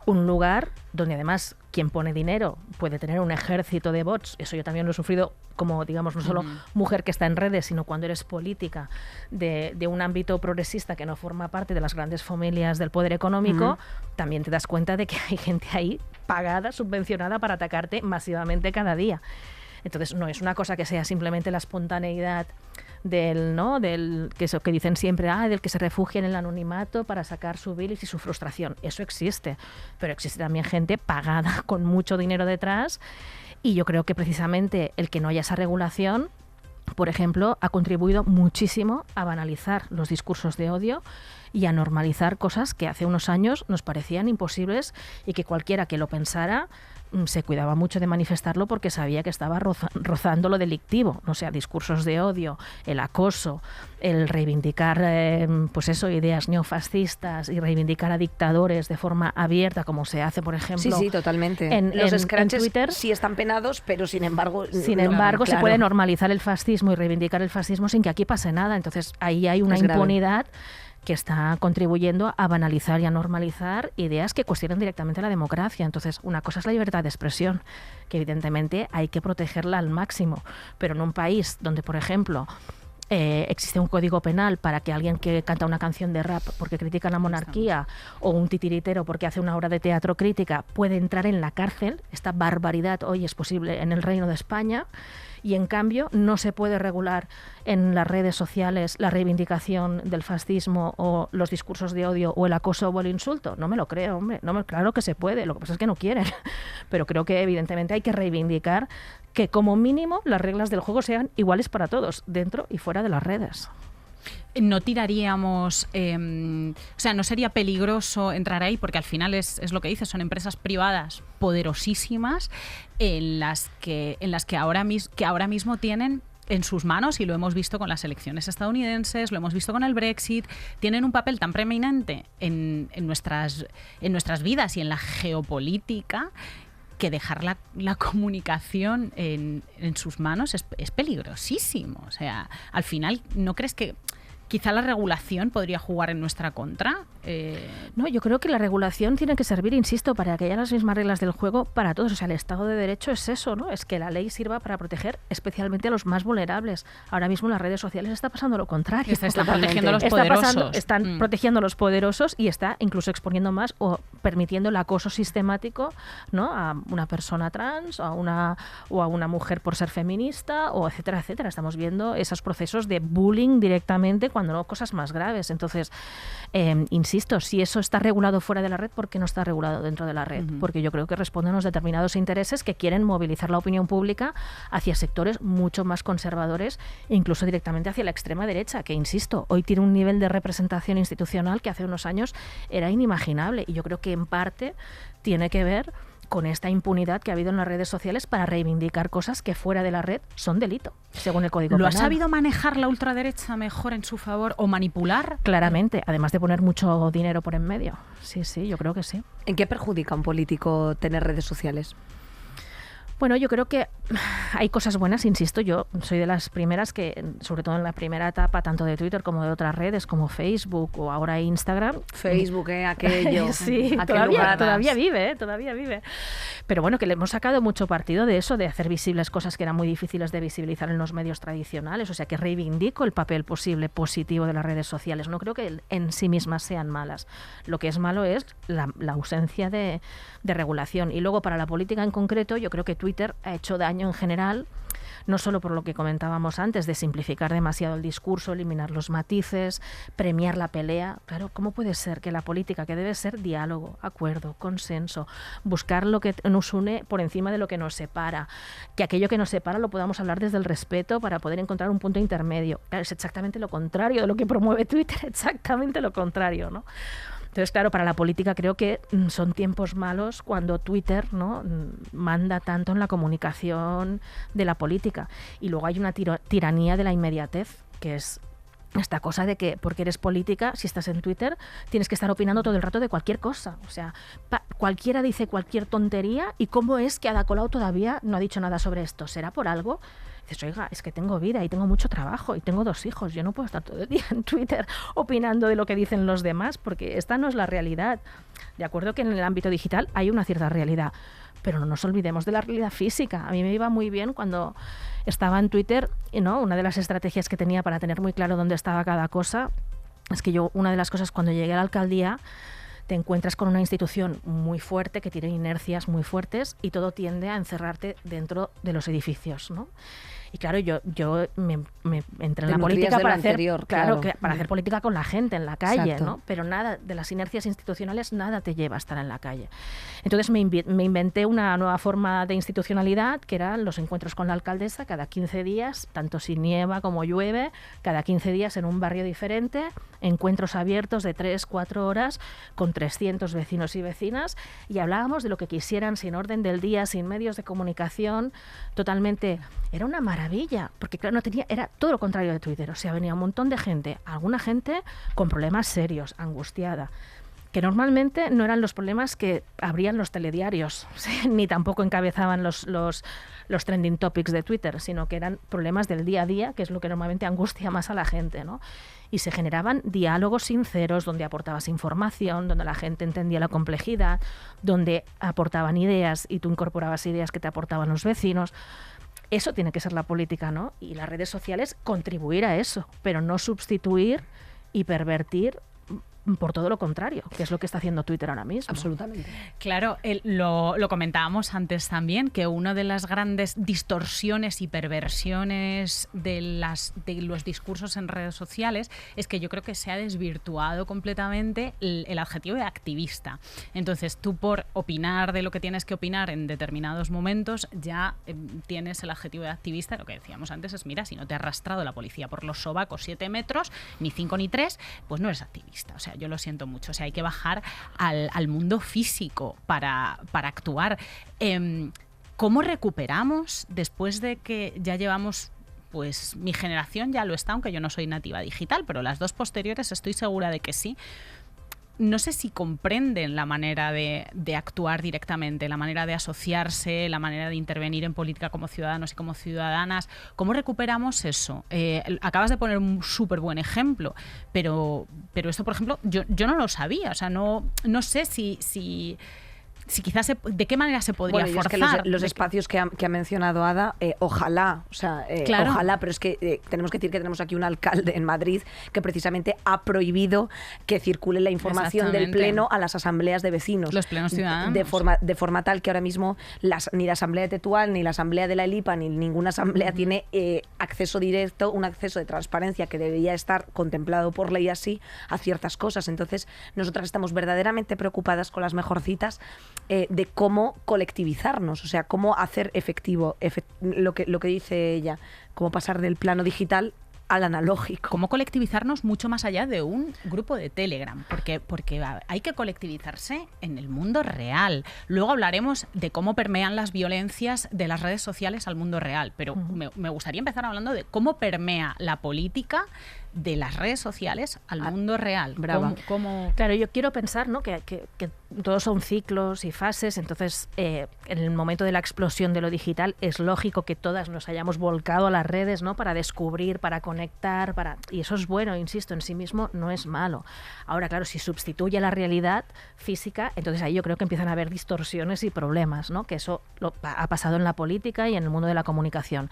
un lugar donde además quien pone dinero puede tener un ejército de bots. Eso yo también lo he sufrido como, digamos, no solo mujer que está en redes, sino cuando eres política de un ámbito progresista que no forma parte de las grandes familias del poder económico, también te das cuenta de que hay gente ahí pagada, subvencionada para atacarte masivamente cada día. Entonces no es una cosa que sea simplemente la espontaneidad del que eso que dicen siempre, del que se refugia en el anonimato para sacar su bilis y su frustración. Eso existe, pero existe también gente pagada con mucho dinero detrás, y yo creo que precisamente el que no haya esa regulación, por ejemplo, ha contribuido muchísimo a banalizar los discursos de odio y a normalizar cosas que hace unos años nos parecían imposibles, y que cualquiera que lo pensara se cuidaba mucho de manifestarlo porque sabía que estaba rozando lo delictivo. O sea, discursos de odio, el acoso, el reivindicar ideas neofascistas y reivindicar a dictadores de forma abierta, como se hace, por ejemplo, sí, totalmente. Los scratches en Twitter. Sí están penados, pero sin embargo Se puede normalizar el fascismo y reivindicar el fascismo sin que aquí pase nada. Entonces ahí hay una impunidad que está contribuyendo a banalizar y a normalizar ideas que cuestionan directamente la democracia. Entonces, una cosa es la libertad de expresión, que evidentemente hay que protegerla al máximo, pero en un país donde, por ejemplo, existe un código penal para que alguien que canta una canción de rap porque critica la monarquía, o un titiritero porque hace una obra de teatro crítica, puede entrar en la cárcel. Esta barbaridad hoy es posible en el Reino de España. y en cambio no se puede regular en las redes sociales la reivindicación del fascismo o los discursos de odio o el acoso o el insulto. No me lo creo, hombre. Claro que se puede, lo que pasa es que no quieren. Pero creo que evidentemente hay que reivindicar que como mínimo las reglas del juego sean iguales para todos, dentro y fuera de las redes. No tiraríamos, o sea, no sería peligroso entrar ahí, porque al final es lo que dices, son empresas privadas poderosísimas en las que ahora mismo tienen en sus manos, y lo hemos visto con las elecciones estadounidenses, lo hemos visto con el Brexit, tienen un papel tan preeminente en nuestras vidas y en la geopolítica, que dejar la comunicación en sus manos es peligrosísimo. O sea, al final, ¿no crees que quizá la regulación podría jugar en nuestra contra? No, yo creo que la regulación tiene que servir, insisto, para que haya las mismas reglas del juego para todos. O sea, el Estado de Derecho es eso, ¿no? Es que la ley sirva para proteger especialmente a los más vulnerables. Ahora mismo en las redes sociales está pasando lo contrario. Están protegiendo a los poderosos. Están protegiendo a los poderosos y está incluso exponiendo más o permitiendo el acoso sistemático, ¿no? A una persona trans o a una mujer por ser feminista, o etcétera, etcétera. Estamos viendo esos procesos de bullying directamente, cuando no cosas más graves. Entonces, insisto, si eso está regulado fuera de la red, ¿por qué no está regulado dentro de la red? Porque yo creo que responden a unos determinados intereses que quieren movilizar la opinión pública hacia sectores mucho más conservadores, e incluso directamente hacia la extrema derecha, que, insisto, hoy tiene un nivel de representación institucional que hace unos años era inimaginable, y yo creo que en parte tiene que ver con esta impunidad que ha habido en las redes sociales para reivindicar cosas que fuera de la red son delito, según el Código Penal. ¿Lo ha sabido manejar la ultraderecha mejor en su favor o manipular? Claramente, además de poner mucho dinero por en medio. Sí, yo creo que sí. ¿En qué perjudica a un político tener redes sociales? Bueno, yo creo que hay cosas buenas, insisto, yo soy de las primeras que, sobre todo en la primera etapa, tanto de Twitter como de otras redes, como Facebook o ahora Instagram. Facebook, aquello. Sí, todavía vive. Pero bueno, que le hemos sacado mucho partido de eso, de hacer visibles cosas que eran muy difíciles de visibilizar en los medios tradicionales. O sea, que reivindico el papel positivo de las redes sociales. No creo que en sí mismas sean malas. Lo que es malo es la ausencia de regulación. Y luego, para la política en concreto, yo creo que Twitter ha hecho daño en general, no solo por lo que comentábamos antes, de simplificar demasiado el discurso, eliminar los matices, premiar la pelea. Claro, ¿cómo puede ser que la política, que debe ser diálogo, acuerdo, consenso, buscar lo que nos une por encima de lo que nos separa, que aquello que nos separa lo podamos hablar desde el respeto para poder encontrar un punto intermedio? Claro, es exactamente lo contrario de lo que promueve Twitter, exactamente lo contrario, ¿no? Entonces, claro, para la política creo que son tiempos malos cuando Twitter, ¿no?, manda tanto en la comunicación de la política. Y luego hay una tiranía de la inmediatez, que es esta cosa de que porque eres política, si estás en Twitter, tienes que estar opinando todo el rato de cualquier cosa. O sea, cualquiera dice cualquier tontería, y ¿cómo es que Ada Colau todavía no ha dicho nada sobre esto? ¿Será por algo? Dices, oiga, es que tengo vida y tengo mucho trabajo y tengo 2 hijos. Yo no puedo estar todo el día en Twitter opinando de lo que dicen los demás, porque esta no es la realidad. De acuerdo que en el ámbito digital hay una cierta realidad, pero no nos olvidemos de la realidad física. A mí me iba muy bien cuando estaba en Twitter, ¿no? Una de las estrategias que tenía para tener muy claro dónde estaba cada cosa es que una de las cosas, cuando llegué a la alcaldía, te encuentras con una institución muy fuerte que tiene inercias muy fuertes y todo tiende a encerrarte dentro de los edificios, ¿no? Y claro, yo me entré en la política para hacer política con la gente en la calle, exacto, ¿no? Pero nada, de las inercias institucionales, nada te lleva a estar en la calle. Entonces me inventé una nueva forma de institucionalidad, que eran los encuentros con la alcaldesa cada 15 días, tanto si nieva como llueve, cada 15 días en un barrio diferente, encuentros abiertos de 3-4 horas con 300 vecinos y vecinas, y hablábamos de lo que quisieran, sin orden del día, sin medios de comunicación, totalmente. Era una maravilla, porque claro, era todo lo contrario de Twitter. O sea, venía un montón de gente, alguna gente con problemas serios, angustiada, que normalmente no eran los problemas que abrían los telediarios, ¿sí? Ni tampoco encabezaban los trending topics de Twitter, sino que eran problemas del día a día, que es lo que normalmente angustia más a la gente, ¿no? Y se generaban diálogos sinceros donde aportabas información, donde la gente entendía la complejidad, donde aportaban ideas y tú incorporabas ideas que te aportaban los vecinos. Eso tiene que ser la política, ¿no? Y las redes sociales contribuir a eso, pero no sustituir y pervertir por todo lo contrario, que es lo que está haciendo Twitter ahora mismo. Absolutamente. Claro, lo comentábamos antes también, que una de las grandes distorsiones y perversiones de los discursos en redes sociales es que yo creo que se ha desvirtuado completamente el adjetivo de activista. Entonces, tú por opinar de lo que tienes que opinar en determinados momentos ya tienes el adjetivo de activista. Lo que decíamos antes es, mira, si no te ha arrastrado la policía por los sobacos 7 metros, ni 5 ni 3, pues no eres activista. O sea, yo lo siento mucho. O sea, hay que bajar al mundo físico para actuar. ¿Cómo recuperamos después de que ya llevamos, pues mi generación ya lo está, aunque yo no soy nativa digital, pero las dos posteriores estoy segura de que sí? No sé si comprenden la manera de actuar directamente, la manera de asociarse, la manera de intervenir en política como ciudadanos y como ciudadanas. ¿Cómo recuperamos eso? Acabas de poner un súper buen ejemplo, pero esto, por ejemplo, yo no lo sabía. O sea, no sé si quizás de qué manera se podría forzar. Es que los espacios que ha mencionado Ada, ojalá, o sea, claro. Ojalá, pero es que tenemos que decir que tenemos aquí un alcalde en Madrid que precisamente ha prohibido que circule la información del pleno a las asambleas de vecinos. Los plenos ciudadanos. De forma tal que ahora mismo ni la asamblea de Tetual, ni la asamblea de la ELIPA, ni ninguna asamblea tiene acceso directo, un acceso de transparencia que debería estar contemplado por ley así a ciertas cosas. Entonces, nosotras estamos verdaderamente preocupadas con las mejorcitas de cómo colectivizarnos, o sea, cómo hacer efectivo lo que dice ella, cómo pasar del plano digital al analógico. Cómo colectivizarnos mucho más allá de un grupo de Telegram, porque hay que colectivizarse en el mundo real. Luego hablaremos de cómo permean las violencias de las redes sociales al mundo real, pero me gustaría empezar hablando de cómo permea la política de las redes sociales al mundo real. Brava. Claro, yo quiero pensar, ¿no?, que todos son ciclos y fases, entonces en el momento de la explosión de lo digital es lógico que todas nos hayamos volcado a las redes, ¿no?, para descubrir, para conectar, y eso es bueno, insisto, en sí mismo no es malo. Ahora, claro, si sustituye la realidad física, entonces ahí yo creo que empiezan a haber distorsiones y problemas, ¿no?, que eso ha pasado en la política y en el mundo de la comunicación.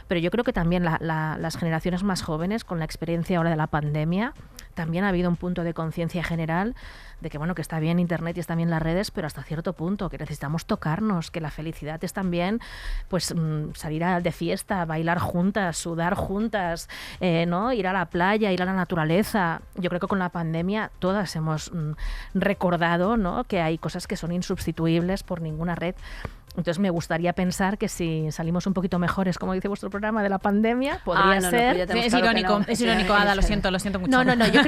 Pero yo creo que también las generaciones más jóvenes, con la experiencia ahora de la pandemia, también ha habido un punto de conciencia general de que, bueno, que está bien Internet y están bien las redes, pero hasta cierto punto, que necesitamos tocarnos, que la felicidad es también pues salir de fiesta, bailar juntas, sudar juntas, ¿no?, ir a la playa, ir a la naturaleza. Yo creo que con la pandemia todas hemos recordado, ¿no?, que hay cosas que son insubstituibles por ninguna red. Entonces me gustaría pensar que si salimos un poquito mejores, como dice vuestro programa, de la pandemia, podría ser... Es irónico, Ada, lo siento mucho. No, yo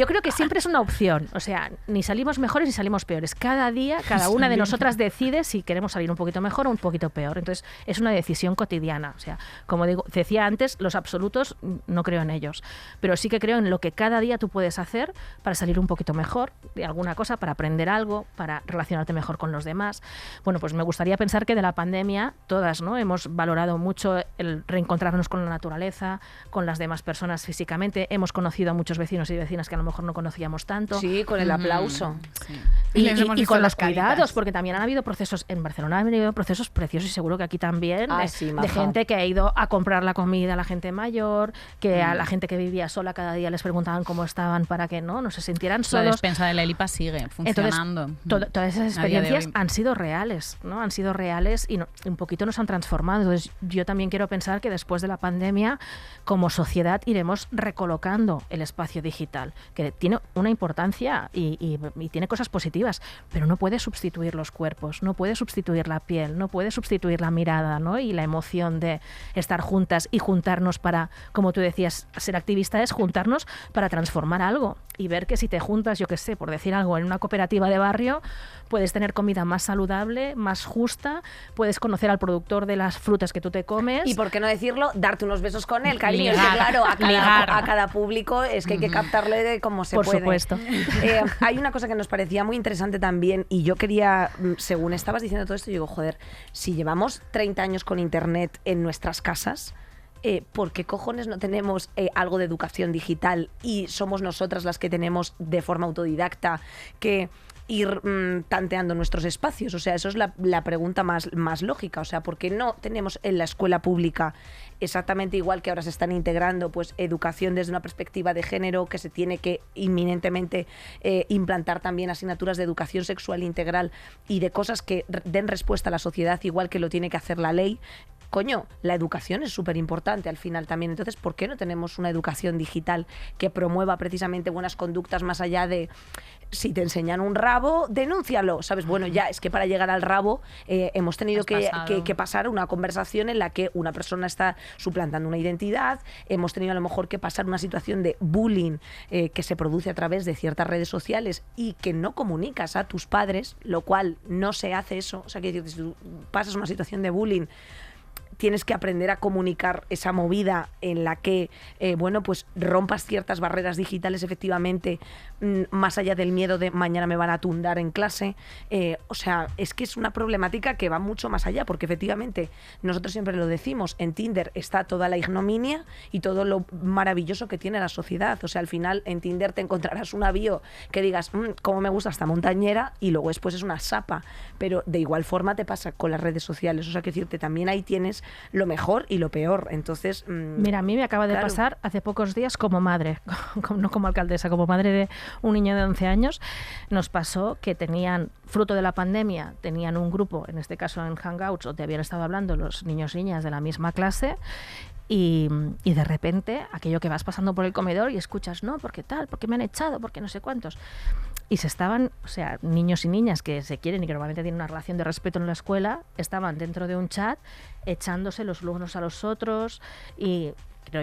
creo que siempre es una opción. O sea, ni salimos mejores ni salimos peores. Cada día, cada una de nosotras decide si queremos salir un poquito mejor o un poquito peor. Entonces, es una decisión cotidiana. O sea, como decía antes, los absolutos no creo en ellos. Pero sí que creo en lo que cada día tú puedes hacer para salir un poquito mejor de alguna cosa, para aprender algo, para relacionarte mejor con los demás. Bueno, pues me gustaría pensar que de la pandemia todas, ¿no?, hemos valorado mucho el reencontrarnos con la naturaleza, con las demás personas físicamente. Hemos conocido a muchos vecinos y vecinas que a lo mejor no conocíamos tanto. Sí, con el aplauso. Sí. Y con los cuidados, porque también han habido procesos, en Barcelona han habido procesos preciosos y seguro que aquí también, de gente que ha ido a comprar la comida a la gente mayor, que a la gente que vivía sola cada día les preguntaban cómo estaban para que no se sintieran solos. La despensa de la ELIPA sigue funcionando. Entonces, todas esas experiencias han sido reales, ¿no? Han sido reales y un poquito nos han transformado. Entonces, yo también quiero pensar que después de la pandemia, como sociedad, iremos recolocando el espacio digital, que tiene una importancia y tiene cosas positivas, pero no puede sustituir los cuerpos, no puede sustituir la piel, no puede sustituir la mirada, ¿no?, y la emoción de estar juntas y juntarnos para, como tú decías, ser activista es juntarnos para transformar algo y ver que si te juntas, yo qué sé, por decir algo, en una cooperativa de barrio, puedes tener comida más saludable, más justa, puedes conocer al productor de las frutas que tú te comes. Y por qué no decirlo, darte unos besos con él, cariño. Es que, claro, a cada público es que hay que captarle como se puede. Por supuesto. Hay una cosa que nos parecía muy interesante también, y yo quería, según estabas diciendo todo esto, yo digo, joder, si llevamos 30 años con Internet en nuestras casas, ¿por qué cojones no tenemos algo de educación digital y somos nosotras las que tenemos de forma autodidacta que ir tanteando nuestros espacios? O sea, eso es la pregunta más lógica. O sea, ¿por qué no tenemos en la escuela pública exactamente igual que ahora se están integrando pues educación desde una perspectiva de género, que se tiene que inminentemente implantar también asignaturas de educación sexual integral y de cosas que den respuesta a la sociedad igual que lo tiene que hacer la ley? Coño, la educación es súper importante al final también. Entonces, ¿por qué no tenemos una educación digital que promueva precisamente buenas conductas más allá de si te enseñan un rabo, denúncialo? ¿Sabes? Bueno, ya es que para llegar al rabo hemos tenido que pasar una conversación en la que una persona está suplantando una identidad, hemos tenido a lo mejor que pasar una situación de bullying que se produce a través de ciertas redes sociales y que no comunicas a tus padres, lo cual no se hace eso. O sea, que si tú pasas una situación de bullying, tienes que aprender a comunicar esa movida en la que, bueno, pues rompas ciertas barreras digitales efectivamente, más allá del miedo de mañana me van a tundar en clase. O sea, es que es una problemática que va mucho más allá, porque efectivamente, nosotros siempre lo decimos, en Tinder está toda la ignominia y todo lo maravilloso que tiene la sociedad. O sea, al final en Tinder te encontrarás una bio que digas, cómo me gusta esta montañera, y luego después es una sapa. Pero de igual forma te pasa con las redes sociales. O sea, que decirte, también ahí tienes lo mejor y lo peor. Entonces, mira, a mí me acaba de pasar hace pocos días como madre, no como alcaldesa, como madre de un niño de 11 años, nos pasó que tenían, fruto de la pandemia, tenían un grupo, en este caso en Hangouts, donde habían estado hablando los niños y niñas de la misma clase. Y de repente, aquello que vas pasando por el comedor y escuchas, no, ¿por qué tal? ¿Por qué me han echado? ¿Por qué no sé cuántos? Y se estaban, o sea, niños y niñas que se quieren y que normalmente tienen una relación de respeto en la escuela, estaban dentro de un chat echándose los unos a los otros, y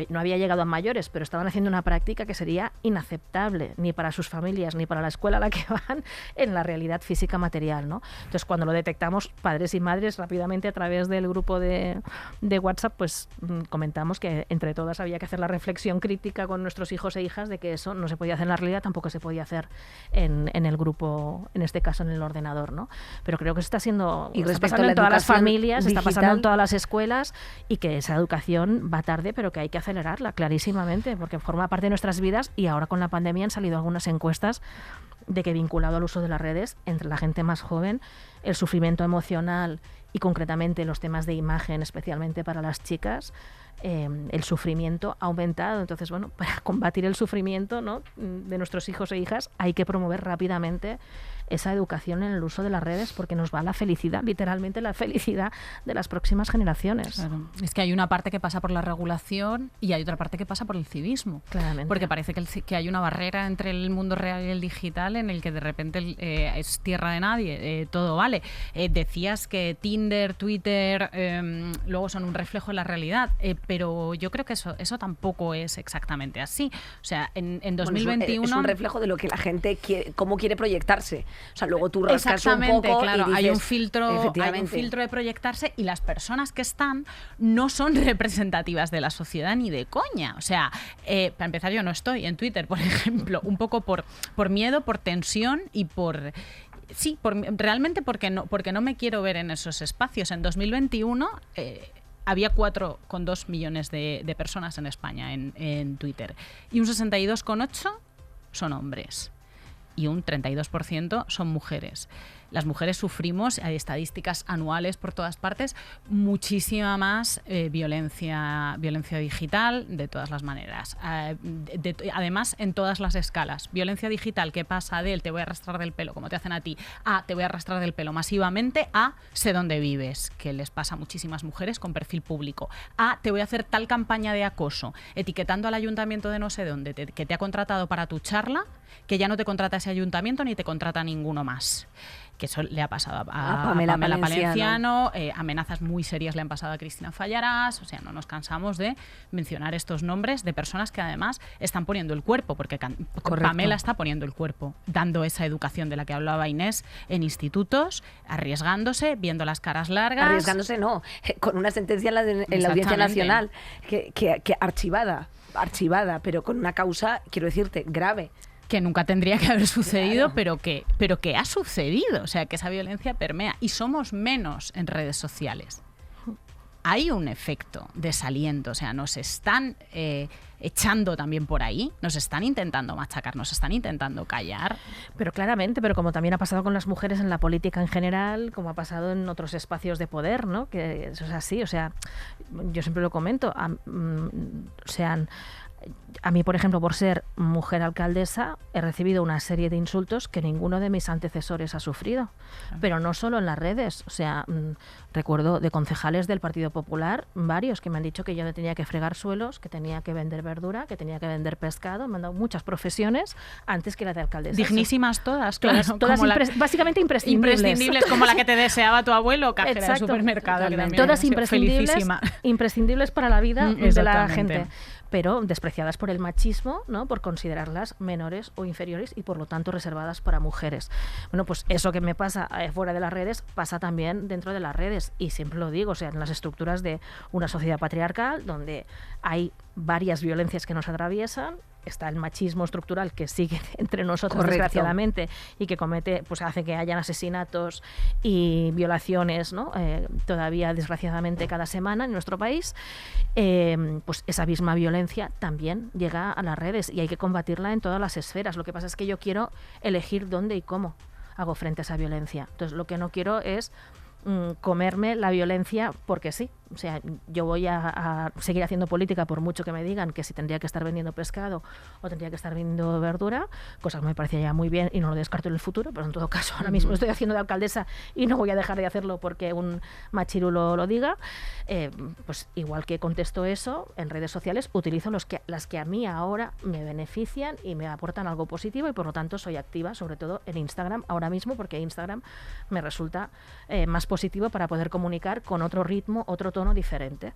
no había llegado a mayores, pero estaban haciendo una práctica que sería inaceptable ni para sus familias ni para la escuela a la que van en la realidad física material, ¿no? Entonces, cuando lo detectamos, padres y madres, rápidamente a través del grupo de WhatsApp, pues comentamos que entre todas había que hacer la reflexión crítica con nuestros hijos e hijas de que eso no se podía hacer en la realidad, tampoco se podía hacer en el grupo, en este caso en el ordenador, ¿no? Pero creo que está siendo, y está pasando en todas las familias, digital, está pasando en todas las escuelas, y que esa educación va tarde, pero que hay que acelerarla clarísimamente, porque forma parte de nuestras vidas. Y ahora con la pandemia han salido algunas encuestas de que, vinculado al uso de las redes entre la gente más joven, el sufrimiento emocional y concretamente los temas de imagen, especialmente para las chicas, el sufrimiento ha aumentado. Entonces, bueno, para combatir el sufrimiento, ¿no?, de nuestros hijos e hijas, hay que promover rápidamente esa educación en el uso de las redes, porque nos va la felicidad, literalmente la felicidad de las próximas generaciones. Claro. Es que hay una parte que pasa por la regulación y hay otra parte que pasa por el civismo. Claramente. Porque parece que hay una barrera entre el mundo real y el digital, en el que de repente es tierra de nadie, todo vale. Decías que Tinder, Twitter, luego son un reflejo de la realidad, pero yo creo que eso tampoco es exactamente así. O sea, en 2021... es un reflejo de lo que la gente quiere, cómo quiere proyectarse. O sea, luego tú rascas un poco, claro, y dices, hay un filtro de proyectarse, y las personas que están no son representativas de la sociedad ni de coña. O sea, para empezar, yo no estoy en Twitter, por ejemplo, un poco por miedo, por tensión y por... Sí, realmente porque no me quiero ver en esos espacios. En 2021... había 4,2 millones de personas en España en Twitter, y un 62,8 son hombres y un 32% son mujeres. Las mujeres sufrimos, hay estadísticas anuales por todas partes, muchísima más violencia digital, de todas las maneras. Además, en todas las escalas. Violencia digital que pasa del te voy a arrastrar del pelo, como te hacen a ti, a te voy a arrastrar del pelo masivamente, a sé dónde vives, que les pasa a muchísimas mujeres con perfil público, a te voy a hacer tal campaña de acoso, etiquetando al ayuntamiento de no sé dónde, que te ha contratado para tu charla, que ya no te contrata ese ayuntamiento ni te contrata ninguno más. Que eso le ha pasado a Pamela Palenciano, amenazas muy serias le han pasado a Cristina Fallarás. O sea, no nos cansamos de mencionar estos nombres de personas que además están poniendo el cuerpo, porque Pamela está poniendo el cuerpo, dando esa educación de la que hablaba Inés en institutos, arriesgándose, viendo las caras largas. Arriesgándose no, con una sentencia en la Audiencia Nacional que archivada, pero con una causa, quiero decirte, grave. Que nunca tendría que haber sucedido, claro. pero que ha sucedido. O sea, que esa violencia permea. Y somos menos en redes sociales. hay un efecto desaliento, o sea, nos están echando también por ahí, nos están intentando machacar, nos están intentando callar. Pero claramente, pero como también ha pasado con las mujeres en la política en general, como ha pasado en otros espacios de poder, ¿no? Que eso es así, o sea, yo siempre lo comento, a mí, por ejemplo, por ser mujer alcaldesa, he recibido una serie de insultos que ninguno de mis antecesores ha sufrido. Pero no solo en las redes. O sea, recuerdo de concejales del Partido Popular, varios que me han dicho que yo tenía que fregar suelos, que tenía que vender verdura, que tenía que vender pescado. Me han dado muchas profesiones antes que la de alcaldesa. Dignísimas todas, claro. Todas básicamente imprescindibles. Imprescindibles, como la que te deseaba tu abuelo, cajera del supermercado. Todas imprescindibles para la vida de la gente, pero despreciadas por el machismo, ¿no? Por considerarlas menores o inferiores y por lo tanto reservadas para mujeres. Bueno, pues eso que me pasa fuera de las redes pasa también dentro de las redes, y siempre lo digo, o sea, en las estructuras de una sociedad patriarcal donde hay varias violencias que nos atraviesan. Está el machismo estructural que sigue entre nosotros, correcto, desgraciadamente, y que pues hace que hayan asesinatos y violaciones, ¿no? Todavía desgraciadamente cada semana en nuestro país. Pues esa misma violencia también llega a las redes y hay que combatirla en todas las esferas. Lo que pasa es que yo quiero elegir dónde y cómo hago frente a esa violencia. Entonces lo que no quiero es comerme la violencia porque sí. O sea, yo voy a seguir haciendo política por mucho que me digan que si tendría que estar vendiendo pescado o tendría que estar vendiendo verdura, cosa que me parecía ya muy bien y no lo descarto en el futuro, pero en todo caso ahora mismo estoy haciendo de alcaldesa y no voy a dejar de hacerlo porque un machirulo lo diga. Pues igual que contesto eso, en redes sociales utilizo las que a mí ahora me benefician y me aportan algo positivo, y por lo tanto soy activa, sobre todo en Instagram ahora mismo, porque Instagram me resulta más positivo para poder comunicar con otro ritmo, otro tono diferente.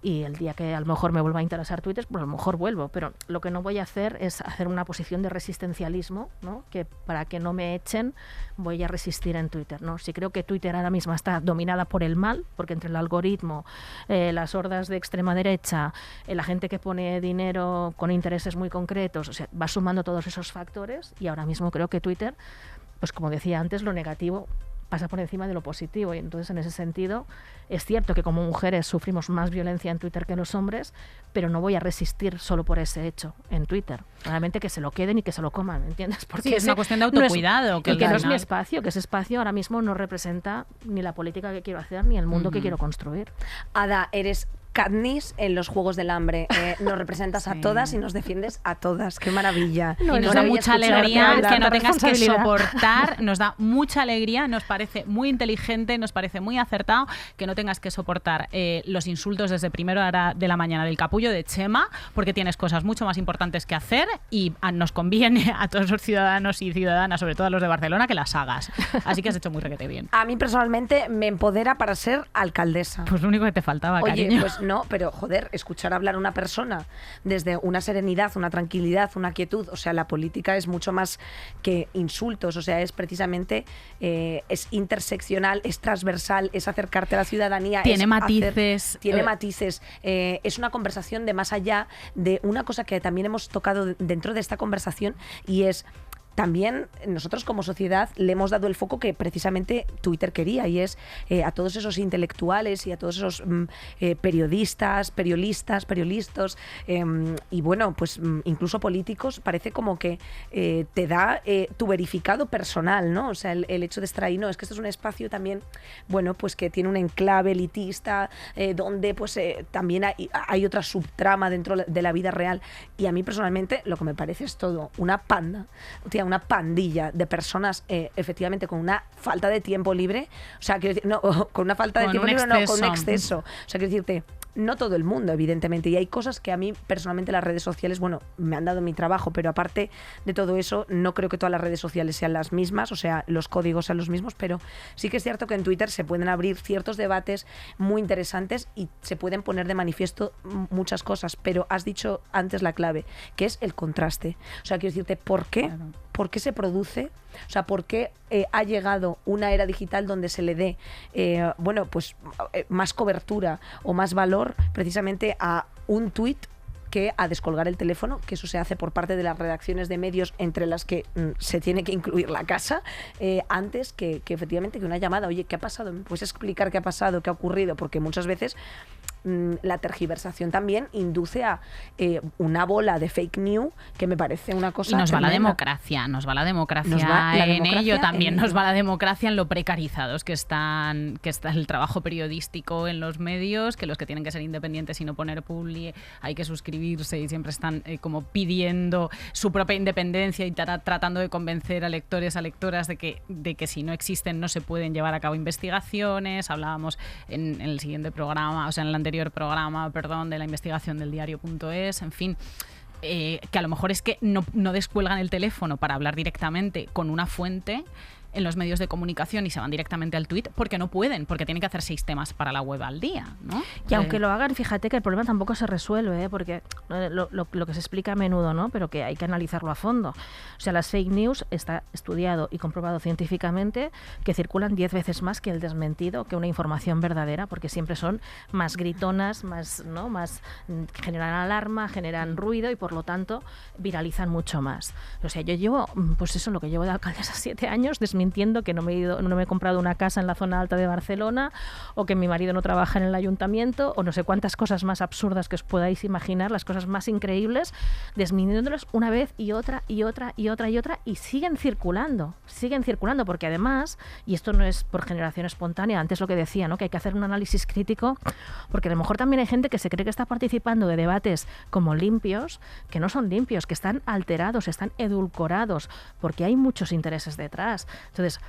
Y el día que a lo mejor me vuelva a interesar Twitter, pues a lo mejor vuelvo, pero lo que no voy a hacer es hacer una posición de resistencialismo, ¿no? Que para que no me echen voy a resistir en Twitter, ¿no? Sí creo que Twitter ahora mismo está dominada por el mal, porque entre el algoritmo, las hordas de extrema derecha, la gente que pone dinero con intereses muy concretos, o sea, va sumando todos esos factores, y ahora mismo creo que Twitter, pues como decía antes, lo negativo pasa por encima de lo positivo, y entonces en ese sentido es cierto que como mujeres sufrimos más violencia en Twitter que los hombres, pero no voy a resistir solo por ese hecho en Twitter. Realmente que se lo queden y que se lo coman, ¿entiendes? Porque sí, es una cuestión de autocuidado. No que no es mi espacio, que ese espacio ahora mismo no representa ni la política que quiero hacer ni el mundo que quiero construir. Ada, eres Katniss en los Juegos del Hambre. Nos representas a todas y nos defiendes a todas. ¡Qué maravilla! Y nos da mucha alegría que no tengas que soportar. Nos da mucha alegría, nos parece muy inteligente, nos parece muy acertado que no tengas que soportar los insultos desde primera hora de la mañana del capullo de Chema, porque tienes cosas mucho más importantes que hacer y nos conviene a todos los ciudadanos y ciudadanas, sobre todo a los de Barcelona, que las hagas. Así que has hecho muy requete bien. A mí personalmente me empodera para ser alcaldesa. Pues lo único que te faltaba, oye, cariño. Pues no, pero joder, escuchar hablar a una persona desde una serenidad, una tranquilidad, una quietud, o sea, la política es mucho más que insultos, o sea, es precisamente, es interseccional, es transversal, es acercarte a la ciudadanía. Tiene matices. Tiene matices. Es una conversación de más allá de una cosa que también hemos tocado dentro de esta conversación, y es también nosotros como sociedad le hemos dado el foco que precisamente Twitter quería, y es a todos esos intelectuales y a todos esos periodistas, periodistas, y bueno, pues incluso políticos. Parece como que te da tu verificado personal, ¿no? O sea, el hecho de estar ahí, no, es que esto es un espacio también, bueno, pues que tiene un enclave elitista, donde pues también hay otra subtrama dentro de la vida real, y a mí personalmente lo que me parece es todo una panda, una pandilla de personas efectivamente con una falta de tiempo libre, o sea, quiero decir, no, con una falta de tiempo libre, no, con un exceso. O sea, quiero decirte, no todo el mundo, evidentemente, y hay cosas que a mí personalmente las redes sociales, bueno, me han dado mi trabajo, pero aparte de todo eso, no creo que todas las redes sociales sean las mismas, o sea, los códigos sean los mismos, pero sí que es cierto que en Twitter se pueden abrir ciertos debates muy interesantes y se pueden poner de manifiesto muchas cosas, pero has dicho antes la clave, que es el contraste. O sea, quiero decirte, ¿por qué? Claro. ¿Por qué se produce? O sea, ¿por qué ha llegado una era digital donde se le dé bueno, pues más cobertura o más valor precisamente a un tuit que a descolgar el teléfono, que eso se hace por parte de las redacciones de medios, entre las que se tiene que incluir la casa, antes que efectivamente que una llamada. Oye, ¿qué ha pasado? ¿Me puedes explicar qué ha pasado, qué ha ocurrido? Porque muchas veces la tergiversación también induce a una bola de fake news, que me parece una cosa y nos tremenda. va la democracia en ello también, nos va la democracia en lo precarizados que está el trabajo periodístico en los medios, que los que tienen que ser independientes y no poner publi hay que suscribirse y siempre están como pidiendo su propia independencia y tratando de convencer a lectores, a lectoras de que si no existen no se pueden llevar a cabo investigaciones. Hablábamos en el siguiente programa, o sea, en el anterior programa, de la investigación del diario.es, en fin. Que a lo mejor es que no descuelgan el teléfono para hablar directamente con una fuente en los medios de comunicación y se van directamente al tuit porque no pueden, porque tienen que hacer 6 temas para la web al día, ¿no? Y aunque lo hagan, fíjate que el problema tampoco se resuelve, porque lo que se explica a menudo, ¿no? Pero que hay que analizarlo a fondo. O sea, las fake news está estudiado y comprobado científicamente que circulan 10 veces más que el desmentido, que una información verdadera, porque siempre son más gritonas, más generan alarma, generan ruido y por lo tanto viralizan mucho más. O sea, yo llevo, pues eso, lo que llevo de alcaldesa 7 años, mintiendo que no me he comprado una casa en la zona alta de Barcelona, o que mi marido no trabaja en el ayuntamiento, o no sé cuántas cosas más absurdas que os podáis imaginar, las cosas más increíbles, desmintiéndolas una vez y otra y otra y otra y otra, y siguen circulando, porque además, y esto no es por generación espontánea, antes lo que decía, ¿no? Que hay que hacer un análisis crítico, porque a lo mejor también hay gente que se cree que está participando de debates como limpios, que no son limpios, que están alterados, están edulcorados, porque hay muchos intereses detrás. Entonces,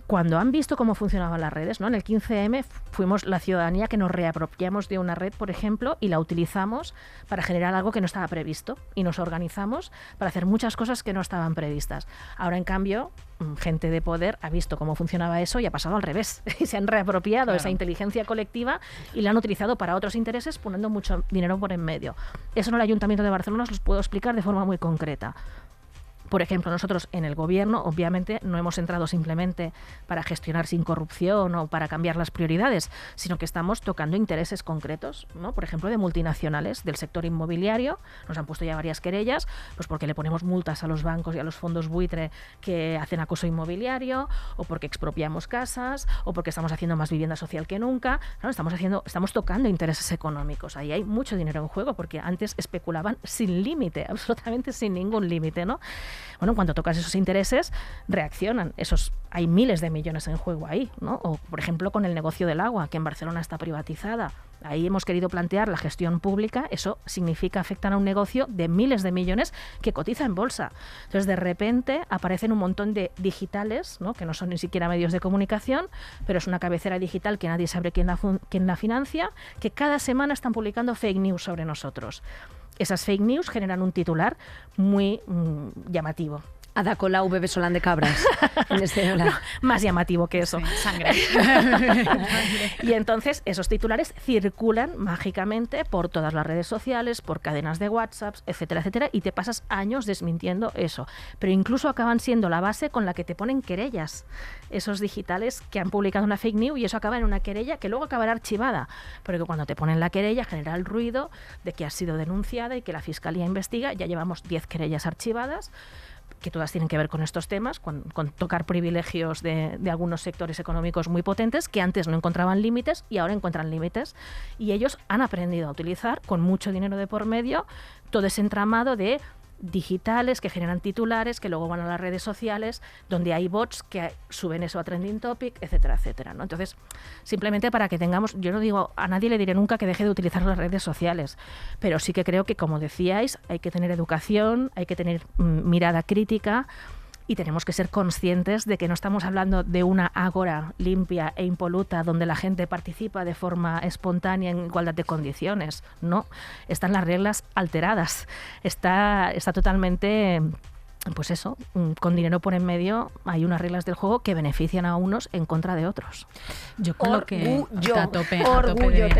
cuando han visto cómo funcionaban las redes, ¿no? En el 15M fuimos la ciudadanía que nos reapropiamos de una red, por ejemplo, y la utilizamos para generar algo que no estaba previsto, y nos organizamos para hacer muchas cosas que no estaban previstas. Ahora, en cambio, gente de poder ha visto cómo funcionaba eso y ha pasado al revés, y se han reapropiado esa inteligencia colectiva y la han utilizado para otros intereses, poniendo mucho dinero por en medio. Eso en el Ayuntamiento de Barcelona os lo puedo explicar de forma muy concreta. Por ejemplo, nosotros en el gobierno, obviamente, no hemos entrado simplemente para gestionar sin corrupción o para cambiar las prioridades, sino que estamos tocando intereses concretos, ¿no? Por ejemplo, de multinacionales del sector inmobiliario. Nos han puesto ya varias querellas, pues porque le ponemos multas a los bancos y a los fondos buitre que hacen acoso inmobiliario, o porque expropiamos casas, o porque estamos haciendo más vivienda social que nunca. ¿No? Estamos tocando intereses económicos. Ahí hay mucho dinero en juego, porque antes especulaban sin límite, absolutamente sin ningún límite, ¿no? Bueno, cuando tocas esos intereses, reaccionan. Hay miles de millones en juego ahí, ¿no? O, por ejemplo, con el negocio del agua, que en Barcelona está privatizada. Ahí hemos querido plantear la gestión pública. Eso significa afectar a un negocio de miles de millones que cotiza en bolsa. Entonces, de repente, aparecen un montón de digitales, ¿no? Que no son ni siquiera medios de comunicación, pero es una cabecera digital que nadie sabe quién la financia, que cada semana están publicando fake news sobre nosotros. Esas fake news generan un titular muy llamativo. Ada Colau bebe Solán de cabras. No, más llamativo que eso. Sí, sangre. Y entonces esos titulares circulan mágicamente por todas las redes sociales, por cadenas de WhatsApp, etcétera, etcétera, y te pasas años desmintiendo eso. Pero incluso acaban siendo la base con la que te ponen querellas. Esos digitales que han publicado una fake news, y eso acaba en una querella que luego acabará archivada. Pero que cuando te ponen la querella genera el ruido de que has sido denunciada y que la Fiscalía investiga. Ya llevamos 10 querellas archivadas, que todas tienen que ver con estos temas, con tocar privilegios de algunos sectores económicos muy potentes que antes no encontraban límites y ahora encuentran límites. Y ellos han aprendido a utilizar, con mucho dinero de por medio, todo ese entramado de digitales que generan titulares que luego van a las redes sociales, donde hay bots que suben eso a trending topic, etcétera, etcétera, ¿no? Entonces, simplemente para que tengamos, yo no digo, a nadie le diré nunca que deje de utilizar las redes sociales, pero sí que creo que, como decíais, hay que tener educación, hay que tener mirada crítica, y tenemos que ser conscientes de que no estamos hablando de una ágora limpia e impoluta donde la gente participa de forma espontánea en igualdad de condiciones. No, están las reglas alteradas. Está totalmente pues eso, con dinero por en medio hay unas reglas del juego que benefician a unos en contra de otros. Yo creo que está a tope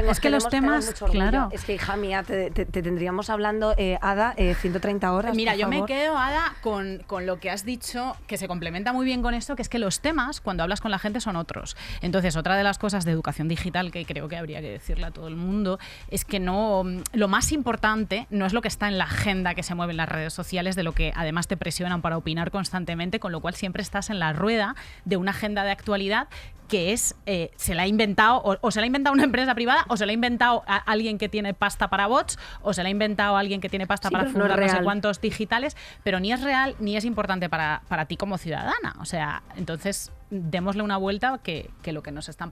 Es que los temas, claro. Es que, hija mía, te tendríamos hablando, Ada, 130 horas. Mira, por yo favor. me quedo, Ada, con lo que has dicho, que se complementa muy bien con esto, que es que los temas, cuando hablas con la gente, son otros. Entonces, otra de las cosas de educación digital que creo que habría que decirle a todo el mundo es que no, lo más importante no es lo que está en la agenda que se mueve en las redes sociales, de lo que además te presionan para opinar constantemente, con lo cual siempre estás en la rueda de una agenda de actualidad que es, se la ha inventado, o se la ha inventado una empresa privada, o se la ha inventado alguien que tiene pasta para bots, o se la ha inventado alguien que tiene pasta para fundar no sé cuántos digitales, pero ni es real ni es importante para ti como ciudadana. O sea, entonces démosle una vuelta, que lo que nos están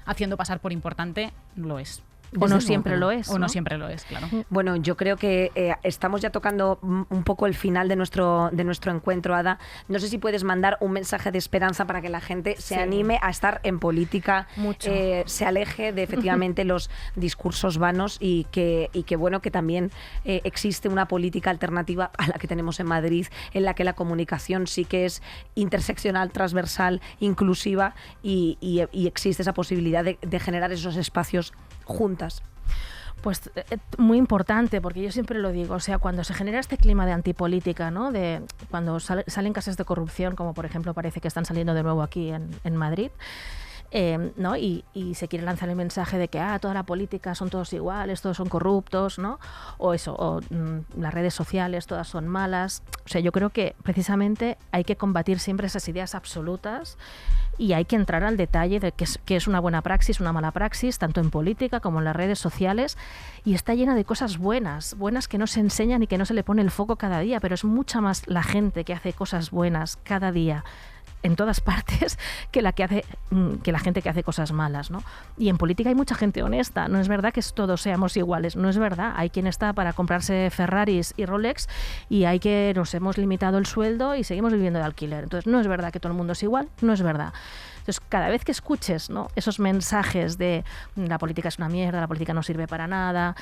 haciendo pasar por importante lo es. O no siempre lo es. O no siempre lo es, claro. Bueno, yo creo que estamos ya tocando un poco el final de nuestro encuentro, Ada. No sé si puedes mandar un mensaje de esperanza para que la gente se anime a estar en política, se aleje de efectivamente los discursos vanos y que bueno, que también existe una política alternativa a la que tenemos en Madrid, en la que la comunicación sí que es interseccional, transversal, inclusiva y existe esa posibilidad de generar esos espacios juntas. Pues muy importante, porque yo siempre lo digo, o sea, cuando se genera este clima de antipolítica, ¿no? De cuando salen casos de corrupción, como por ejemplo parece que están saliendo de nuevo aquí en Madrid, ¿no? Y se quiere lanzar el mensaje de que toda la política son todos iguales, todos son corruptos, ¿no? O eso, las redes sociales todas son malas. O sea, yo creo que precisamente hay que combatir siempre esas ideas absolutas y hay que entrar al detalle de qué es una buena praxis, una mala praxis, tanto en política como en las redes sociales, y está llena de cosas buenas que no se enseñan y que no se le pone el foco cada día, pero es mucha más la gente que hace cosas buenas cada día en todas partes que la gente que hace cosas malas, ¿no? Y en política hay mucha gente honesta. No es verdad que todos seamos iguales, no es verdad. Hay quien está para comprarse Ferraris y Rolex y hay que nos hemos limitado el sueldo y seguimos viviendo de alquiler. Entonces no es verdad que todo el mundo es igual, no es verdad. Entonces, cada vez que escuches, ¿no?, esos mensajes de la política es una mierda, la política no sirve para nada,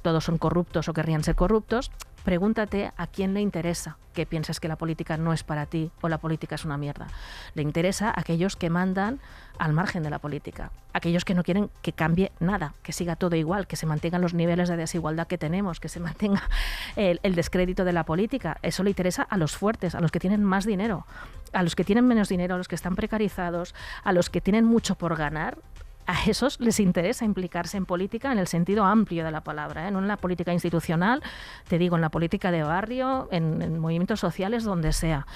todos son corruptos o querrían ser corruptos, pregúntate a quién le interesa que pienses que la política no es para ti o la política es una mierda. Le interesa a aquellos que mandan al margen de la política, aquellos que no quieren que cambie nada, que siga todo igual, que se mantengan los niveles de desigualdad que tenemos, que se mantenga el descrédito de la política. Eso le interesa a los fuertes, a los que tienen más dinero, a los que tienen menos dinero, a los que están precarizados, a los que tienen mucho por ganar. A esos les interesa implicarse en política en el sentido amplio de la palabra, no en la política institucional, te digo, en la política de barrio, en movimientos sociales, donde sea.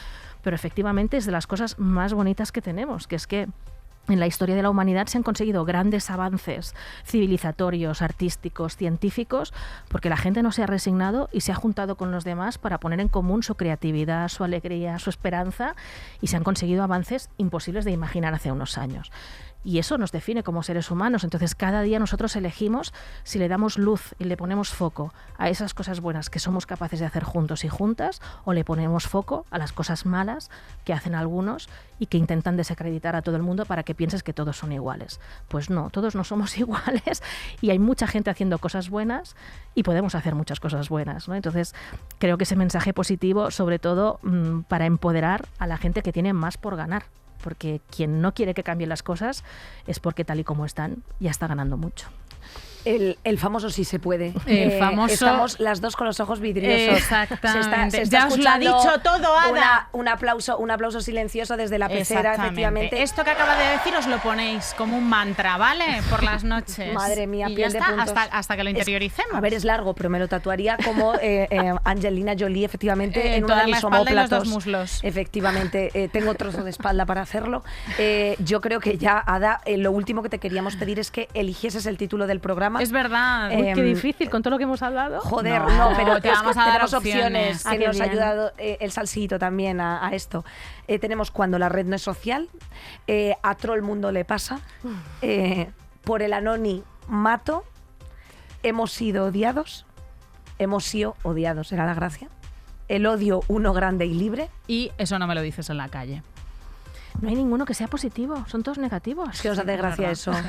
Pero efectivamente es de las cosas más bonitas que tenemos, que es que en la historia de la humanidad se han conseguido grandes avances civilizatorios, artísticos, científicos, porque la gente no se ha resignado y se ha juntado con los demás para poner en común su creatividad, su alegría, su esperanza, y se han conseguido avances imposibles de imaginar hace unos años. Y eso nos define como seres humanos. Entonces, cada día nosotros elegimos si le damos luz y le ponemos foco a esas cosas buenas que somos capaces de hacer juntos y juntas, o le ponemos foco a las cosas malas que hacen algunos y que intentan desacreditar a todo el mundo para que pienses que todos son iguales. Pues no, todos no somos iguales y hay mucha gente haciendo cosas buenas y podemos hacer muchas cosas buenas, ¿no? Entonces, creo que ese mensaje positivo, sobre todo para empoderar a la gente que tiene más por ganar. Porque quien no quiere que cambien las cosas es porque tal y como están ya está ganando mucho. El famoso sí se puede. El famoso... Estamos las dos con los ojos vidriosos. Exactamente. Se está ya os lo ha dicho todo, Ada. Un aplauso silencioso desde la pecera, efectivamente. Esto que acaba de decir os lo ponéis como un mantra, ¿vale? Por las noches. Madre mía, y piel ya de está, puntos. hasta que lo interioricemos. A ver, es largo, pero me lo tatuaría como Angelina Jolie, efectivamente, en toda uno de mis la espalda y los omóplatos. dos muslos. Efectivamente, tengo trozo de espalda para hacerlo. Yo creo que ya, Ada, lo último que te queríamos pedir es que eligieses el título del programa. Es verdad. Uy, qué difícil, con todo lo que hemos hablado. Joder, no, pero te vamos a dar tenemos opciones que qué nos ha bien. ayudado el salsito también a esto. Tenemos Cuando la red no es social, A todo el mundo le pasa, Por el Anoni mato, Hemos sido odiados, era la gracia, El odio uno grande y libre. Y eso no me lo dices en la calle. No hay ninguno que sea positivo, son todos negativos. Es que nos hace gracia eso. Sí.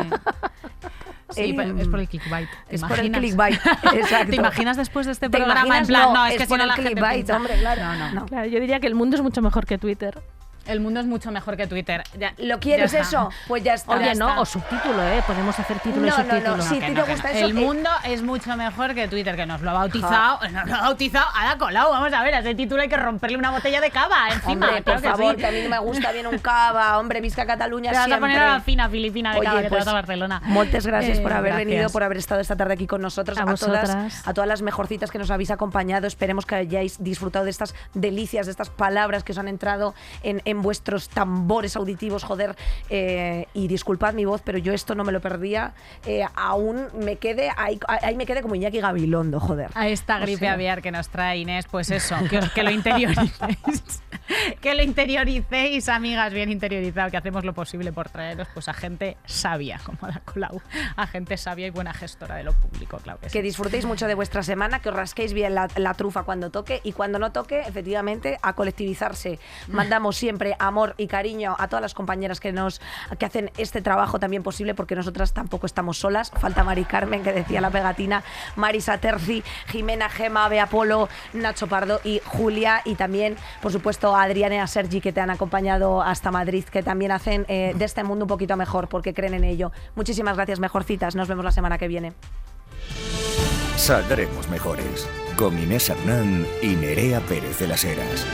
Sí, es por el clickbait. Es por el clickbait, exacto. ¿Te imaginas después de este ¿Te programa? imaginas? En plan, No, es que por si no el la gente clickbait, piensa. hombre, claro. No. Claro, yo diría que el mundo es mucho mejor que Twitter. El mundo es mucho mejor que Twitter. ¿Lo quieres ya está. eso? Pues ya está. Oye, Ya no, está. o subtítulo, podemos hacer título y No, subtítulo. si Que te no, que gusta no. eso... El mundo es mucho mejor que Twitter, que nos lo ha bautizado. Nos lo ha bautizado Ada Colau. Vamos a ver, a ese título hay que romperle una botella de cava encima. Hombre, claro por favor, sí. que a mí no me gusta bien un cava. Hombre, visca Cataluña Te vas siempre. a poner a la fina filipina de Oye, cava que te pues, vas a Barcelona. Muchas gracias por haber Gracias. venido, por haber estado esta tarde aquí con nosotros. A vosotras. A todas las mejorcitas que nos habéis acompañado. Esperemos que hayáis disfrutado de estas delicias, de estas palabras que os han entrado en vuestros tambores auditivos, joder. Y disculpad mi voz, pero yo esto no me lo perdía. Aún me quede, ahí me quedé como Iñaki Gabilondo, joder. A esta gripe aviar que nos trae Inés, pues eso, que lo interioricéis. Que lo interioricéis, amigas, bien interiorizado, que hacemos lo posible por traeros pues a gente sabia, como Ada Colau, a gente sabia y buena gestora de lo público, claro que sí. Que disfrutéis mucho de vuestra semana, que os rasquéis bien la trufa cuando toque, y cuando no toque, efectivamente, a colectivizarse. Mandamos siempre amor y cariño a todas las compañeras que hacen este trabajo también posible, porque nosotras tampoco estamos solas. Falta Mari Carmen, que decía la pegatina, Marisa Terci, Jimena, Gema, Bea Polo, Nacho Pardo y Julia, y también, por supuesto, a Adriana y a Sergi, que te han acompañado hasta Madrid, que también hacen de este mundo un poquito mejor, porque creen en ello. Muchísimas gracias, mejorcitas. Nos vemos la semana que viene. Saldremos mejores. Con Inés Hernán y Nerea Pérez de las Heras.